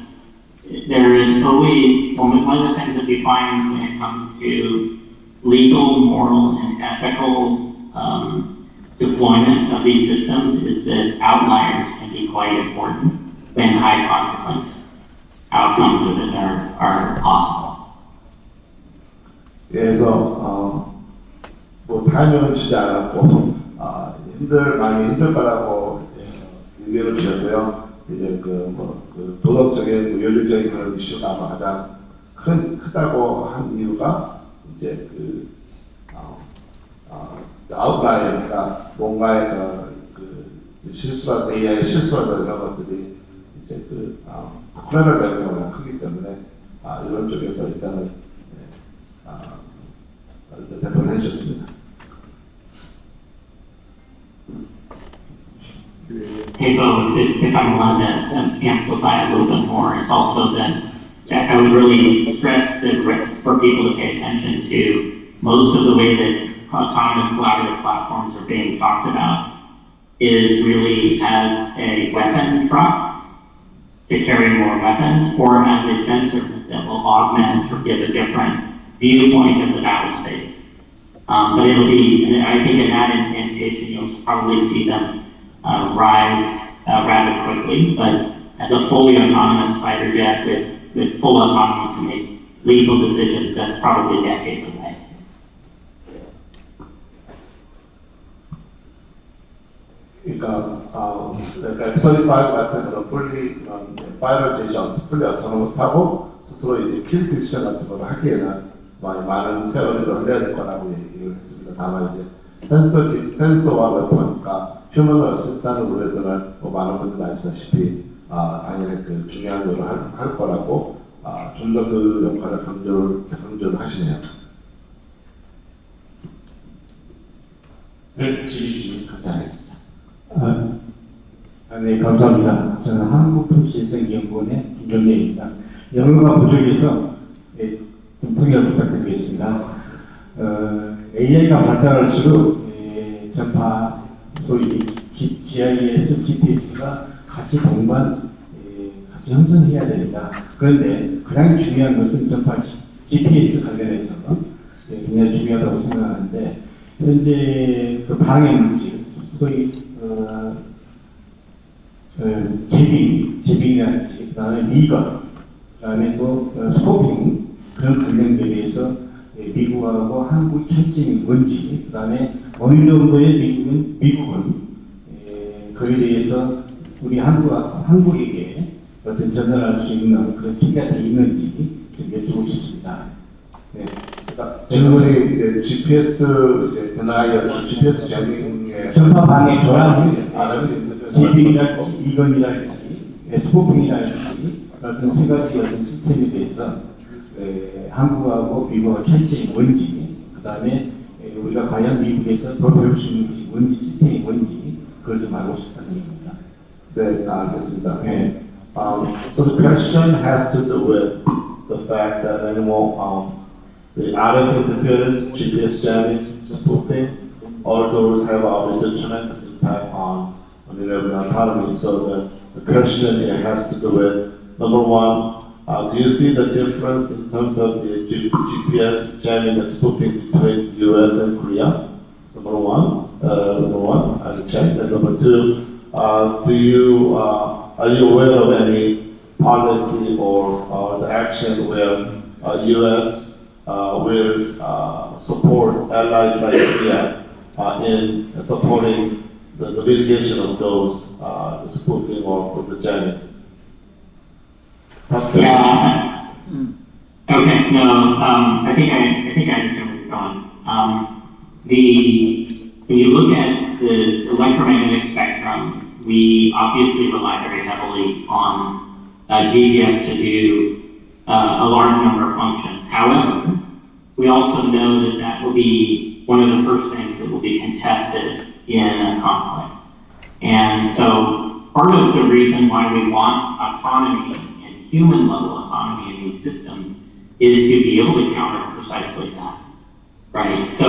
there is always, one of the things that we find when it comes to legal, moral, and ethical deployment of these systems is that outliers can be quite important when high consequence outcomes of it are possible. 그래서 뭐 타이밍은 주지 않았고 많이 힘들 거라고 의견을 주셨고요. 이제 그 도덕적인 윤리적인 그런 이슈가 가장 크다고 한 이유가 이제 아웃라이어가 뭔가의 실수라든가 AI 실수라든가 이런 것들이 이제 코로나 되는 경우가 크기 때문에 이런 쪽에서 일단은 대표를 해주셨습니다. Hey, Bo, if I'm allowed to amplify a little bit more, it's also that I would really stress that for people to pay attention to most of the way that autonomous collaborative platforms are being talked about is really as a weapon truck to carry more weapons, or as a sensor that will augment or give a different viewpoint of the battle space. But it'll be, I think in that instantiation, you'll probably see them rise rather quickly, but as a fully autonomous fighter jet with full autonomy to make lethal decisions, that's probably decades away. 그러니까 F-35 같은 그런 파이터 제시한 풀리 autonomous 하고 스스로 이제 킬 디시전 같은 걸 하기에는 많은 세월이 걸려야 될 거라고 얘기를 했습니다. 다만 이제 센서와 웨폰과 휴먼 어시스턴으로 해서는 많은 분들 아시다시피 당연히 중요한 일을 할 거라고 좀 더 그 역할을 강조를 하시네요. 네, 질의 주시면 감사하겠습니다. 네, 감사합니다. 저는 한국국제세미나연구원의 김경재입니다. 영어가 부족해서 좀 통역을 부탁드리겠습니다. AI가 발달할수록 전파, 소위 GIS, GPS가 같이 같이 형성해야 됩니다. 그런데 가장 중요한 것은 전파 GPS 관련해서 굉장히 중요하다고 생각하는데, 현재 그 방해물질, 소위 제빙이라든지, 그 다음에 미건, 그 다음에 또 스코핑, 그런 관련에 대해서 미국하고 한국의 차이점이 뭔지, 그 다음에 어느 정도의 미국은 그에 대해서 우리 한국에게 어떤 전달할 수 있는 그런 체계가 있는지 좀 여쭈고 싶습니다. 네. 질문이 GPS 데나이어, GPS 제밍의 전파 방해 교란, 제빙이랄지, 이건이랄지, 스코핑이랄지 어떤 세 가지 어떤 시스템에 대해서 한국하고 미국하고 차이점이 뭔지, 그 다음에 우리가 과연 미국에서 더 배울 수 있는 것이 뭔지, 시스템이 뭔지, 그걸 좀 알고 싶다는 얘기입니다. 네, 알겠습니다. So the question has to do with the fact that the RF interference, GPS jamming, spoofing, all those have obviously tremendous impact on the urban autonomy. So the question here has to do with, number one, do you see the difference in terms of the GPS jamming and spoofing between US and Korea? So number one, I will check. And number two, are you aware of any policy or the action where US will support allies like Korea in supporting the mitigation of those the spoofing or the jamming? Yeah. Okay. No. I think I understand where you're going. When you look at the electromagnetic spectrum, we obviously rely very heavily on GPS to do a large number of functions. However, we also know that that will be one of the first things that will be contested in a conflict. And so part of the reason why we want autonomy and human level autonomy in these systems is to be able to counter precisely that. Right? So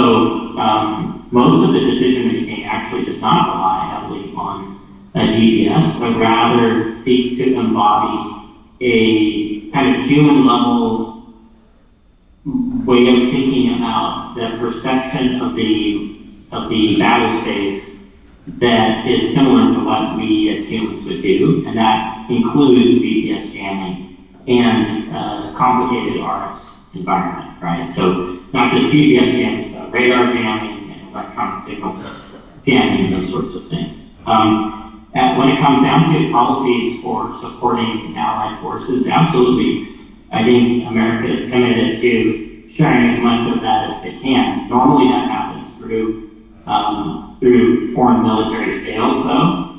most of the decision making actually does not rely heavily on a GPS, but rather seeks to embody a kind of human level way of thinking about the perception of the battle space that is similar to what we as humans would do, and that includes GPS jamming and complicated RF environment, right? So not just GPS jamming, but radar jamming and electronic signals jamming, those sorts of things. And when it comes down to policies for supporting allied forces, absolutely, I think America is committed to sharing as much of that as they can. Normally that happens through foreign military sales, though,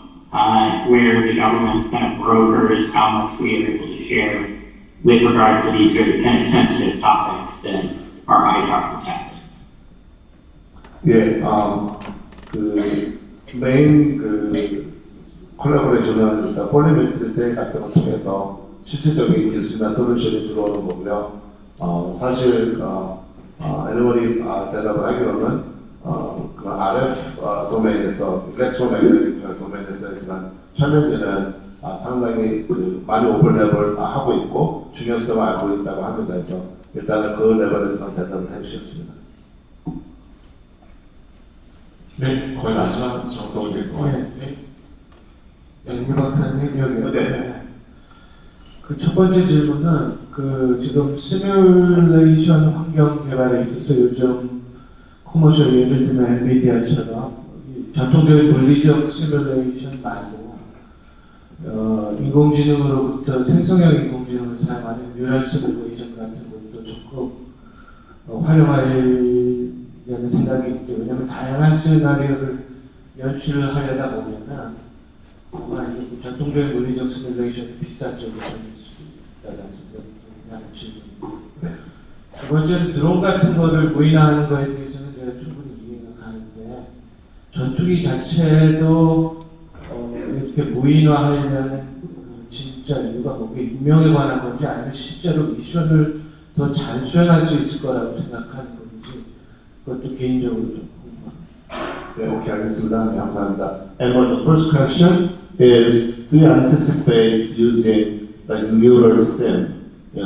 where the government kind of brokers how much we are able to share with regard to these very kind of sensitive topics that are ITAR protected. 예, 그 메인 콜라보레이션은 일단 폴리메트리 세일 같은 걸 통해서 실질적인 기술이나 솔루션이 들어오는 거고요. 사실 애니멀이 대답을 하기로는 그 RF 도메인에서 일렉트로매그네틱 도메인에서 그런 챌린지는 상당히 많이 오버랩을 하고 있고 중요성을 알고 있다고 합니다. 그래서 일단은 그 레벨에서만 대답을 해주셨습니다. 네, 거의 마지막 정도 될 것 같은데. 임 박사님 여기. 네. 그 첫 번째 질문은 지금 시뮬레이션 환경 개발에 있어서 요즘 커머셜 예를 들면 엔비디아처럼 전통적인 물리적 시뮬레이션 말고 인공지능으로부터 생성형 인공지능을 사용하는 뉴럴 시뮬레이션 같은 것도 적극 활용하려는 생각이 있죠. 왜냐하면 다양한 시나리오를 연출을 하려다 보면은 아마 이제 전통적인 물리적 시뮬레이션이 비싼 쪽으로 전릴 수 있다는 질문입니다. 두 번째는 드론 같은 거를 무인화하는 거에 대해서는 제가 충분히 이해가 가는데 전투기 자체도 이렇게 무인화하려면 진짜 이유가 뭐게 유명에 관한 건지 아니면 실제로 미션을 더 잘 수행할 수 있을 거라고 생각하는 건지 그것도 개인적으로 좀 궁금합니다. 네, 오케이, 알겠습니다. 네, 감사합니다. And the first question is, do you anticipate using like neural sim, the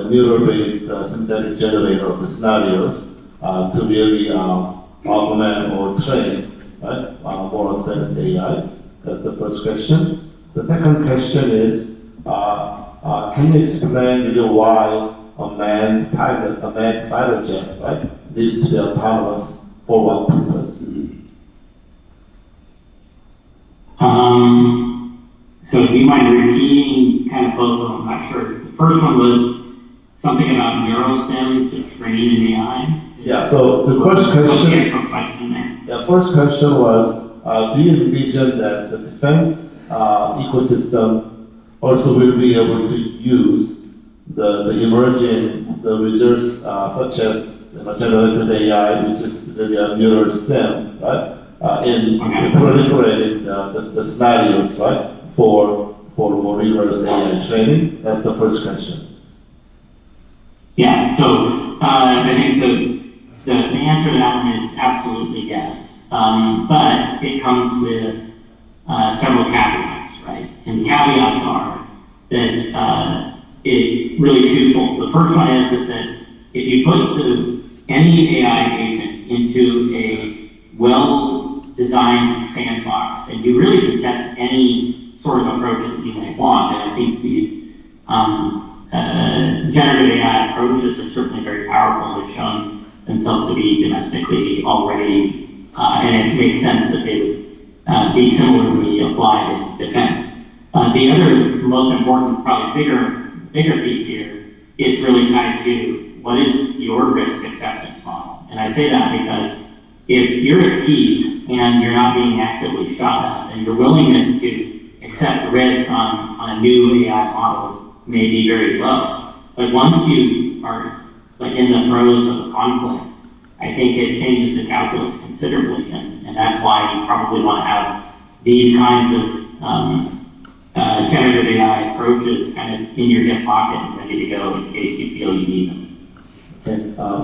neural-based synthetic generator of the scenarios to really augment or train, right, more advanced AIs? That's the first question. The second question is, can you explain why a manned fighter jet, right, needs to be autonomous for what purpose? So do you mind repeating kind of both of them? I'm not sure. The first one was something about NeuroSim to train an AI. Yeah, so the first question, first question was, do you envision that the defense ecosystem also will be able to use the emerging the results such as generative AI, which is really a neural stem, right? In proliferating the scenarios, right, for more rigorous AI training. That's the first question. Yeah. So I think the answer to that one is absolutely yes. But it comes with several caveats, right? And the caveats are that it really twofold. The first one is that if you put any AI agent into a well-designed sandbox, and you really can test any sort of approach that you may want, and I think these generative AI approaches are certainly very powerful. They've shown themselves to be domestically already, and it makes sense that they would be similarly applied in defense. The other most important, probably bigger piece here is really tied to what is your risk acceptance model. And I say that because if you're at peace and you're not being actively shot at, then your willingness to accept risk on a new AI model may be very low. But once you are like in the throes of a conflict, I think it changes the calculus considerably, and that's why you probably want to have these kinds of generative AI approaches kind of in your hip pocket and ready to go in case you feel you need them. Okay,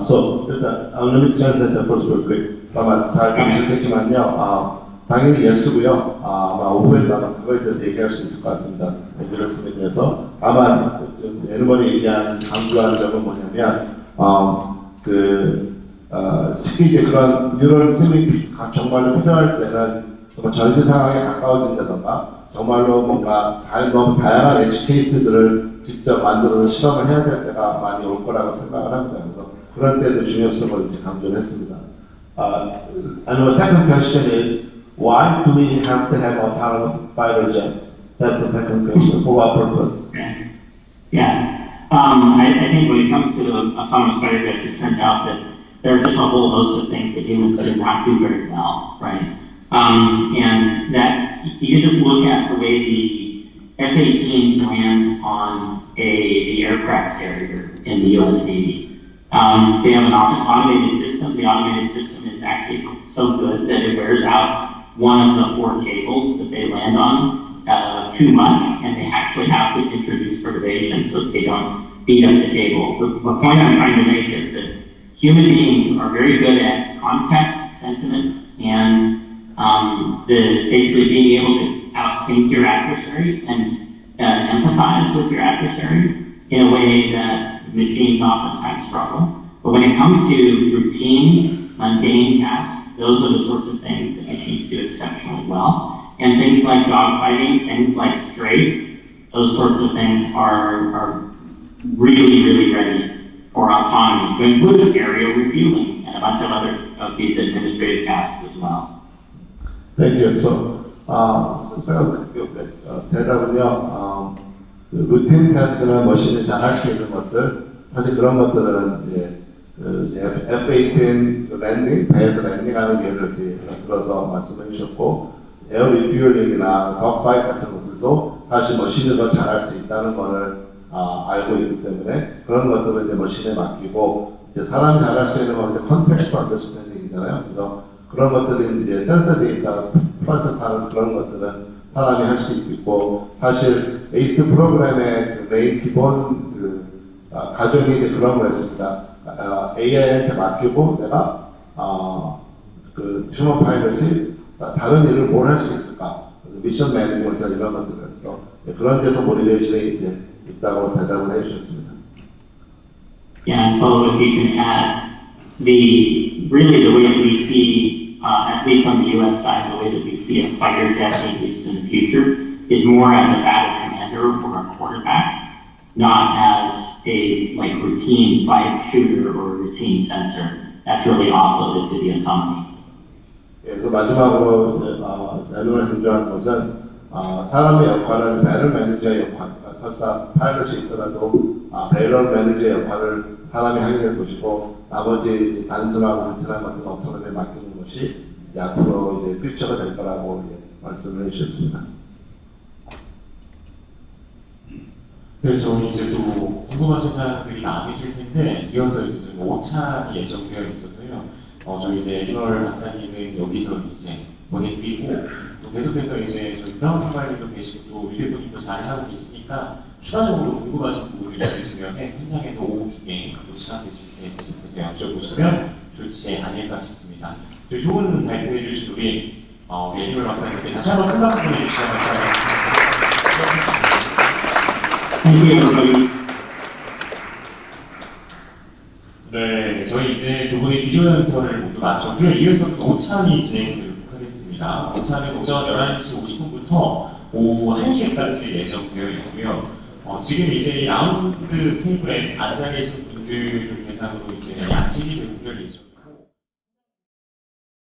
so 일단 let me translate that first real quick. 아마 잘 감지했겠지만요. 당연히 예스고요. 아마 오후에도 아마 그거에 대해서 얘기할 수 있을 것 같습니다. 들었음에 대해서 다만 에르먼이 얘기한 강조한 점은 뭐냐면 특히 이제 그런 뉴럴 셈이 정말로 필요할 때는 정말 전시 상황에 가까워진다던가 정말로 뭔가 너무 다양한 엣지 케이스들을 직접 만들어서 실험을 해야 될 때가 많이 올 거라고 생각을 합니다. 그래서 그런 때도 중요성을 이제 강조를 했습니다. And the second question is, why do we have to have autonomous fighter jets? That's the second question. For what purpose? Yeah. I think when it comes to autonomous fighter jets, it turns out that there are just a whole host of things that humans do not do very well, right? And that you can just look at the way the F-18s land on the aircraft carrier in the U.S. Navy. They have an automated system. The automated system is actually so good that it wears out one of the 4 cables that they land on too much, and they actually have to introduce perturbation so that they don't beat up the cable. The point I'm trying to make is that human beings are very good at context, sentiment, and basically being able to outthink your adversary and empathize with your adversary in a way that machines oftentimes struggle. But when it comes to routine, mundane tasks, those are the sorts of things that machines do exceptionally well. And things like dogfighting, things like strafe, those sorts of things are really, really ready for autonomy, to include aerial refueling and a bunch of other of these administrative tasks as well. Thank you. So, 대답은요, 루틴 테스트는 머신이 잘 할 수 있는 것들, 사실 그런 것들은 이제 F-18 랜딩, 배에서 랜딩하는 예를 들어서 말씀해 주셨고, 에어 리퓨얼링이나 덕파이트 같은 것들도 사실 머신이 더 잘할 수 있다는 것을 알고 있기 때문에 그런 것들은 이제 머신에 맡기고, 이제 사람이 잘할 수 있는 건 이제 컨텍스트 언더스탠딩이잖아요. 그래서 그런 것들은 이제 센서 데이터 프로세스하는 그런 것들은 사람이 할 수 있고, 사실 에이스 프로그램의 메인 기본 가정이 이제 그런 거였습니다. AI한테 맡기고 내가 휴먼 파일럿이 다른 일을 뭘 할 수 있을까? 미션 매니지먼트 이런 것들을 해서 그런 데서 모리레이션이 이제 있다고 대답을 해주셨습니다. Yeah, and if you can add the way that we see, at least on the U.S. side, the way that we see a fighter jet being used in the future is more as a battle commander or a quarterback, not as a routine fight shooter or a routine sensor. That's really offloaded to the autonomy. 그래서 마지막으로 내놓을 행정한 것은 사람의 역할을 배럴 매니저의 역할, 설사 파일럿이 있더라도 배럴 매니저의 역할을 사람이 하게 될 것이고, 나머지 단순하고 루틴한 것들은 어떻게 맡기는 것이 앞으로 이제 퓨처가 될 거라고 말씀을 해주셨습니다. 그래서 이제 또 궁금하신 사람들이 많으실 텐데 이어서 이제 좀 오찬이 예정되어 있어서요. 저희 이제 1월 박사님은 여기서 이제 보내드리고 또 계속해서 이제 저희 브라운 선발님도 계시고 또 유대분님도 잘하고 계시니까 추가적으로 궁금하신 부분이 있으시면 현장에서 오후 중에 또 시간 되실 때 계속해서 여쭤보시면 좋지 않을까 싶습니다. 저희 좋은 발표해 주신 우리 애니멀 박사님께 다시 한번 큰 박수 보내주시면 감사하겠습니다. Thank you, everybody. 네, 저희 이제 두 분의 기조연설을 모두 마쳤고요. 이어서 또 오찬이 진행되도록 하겠습니다. 오찬은 오전 11시 50분부터 오후 1시까지 예정되어 있고요. 지금 이제 이 라운드 테이블에 앉아 계신 분들을 대상으로 이제 양식이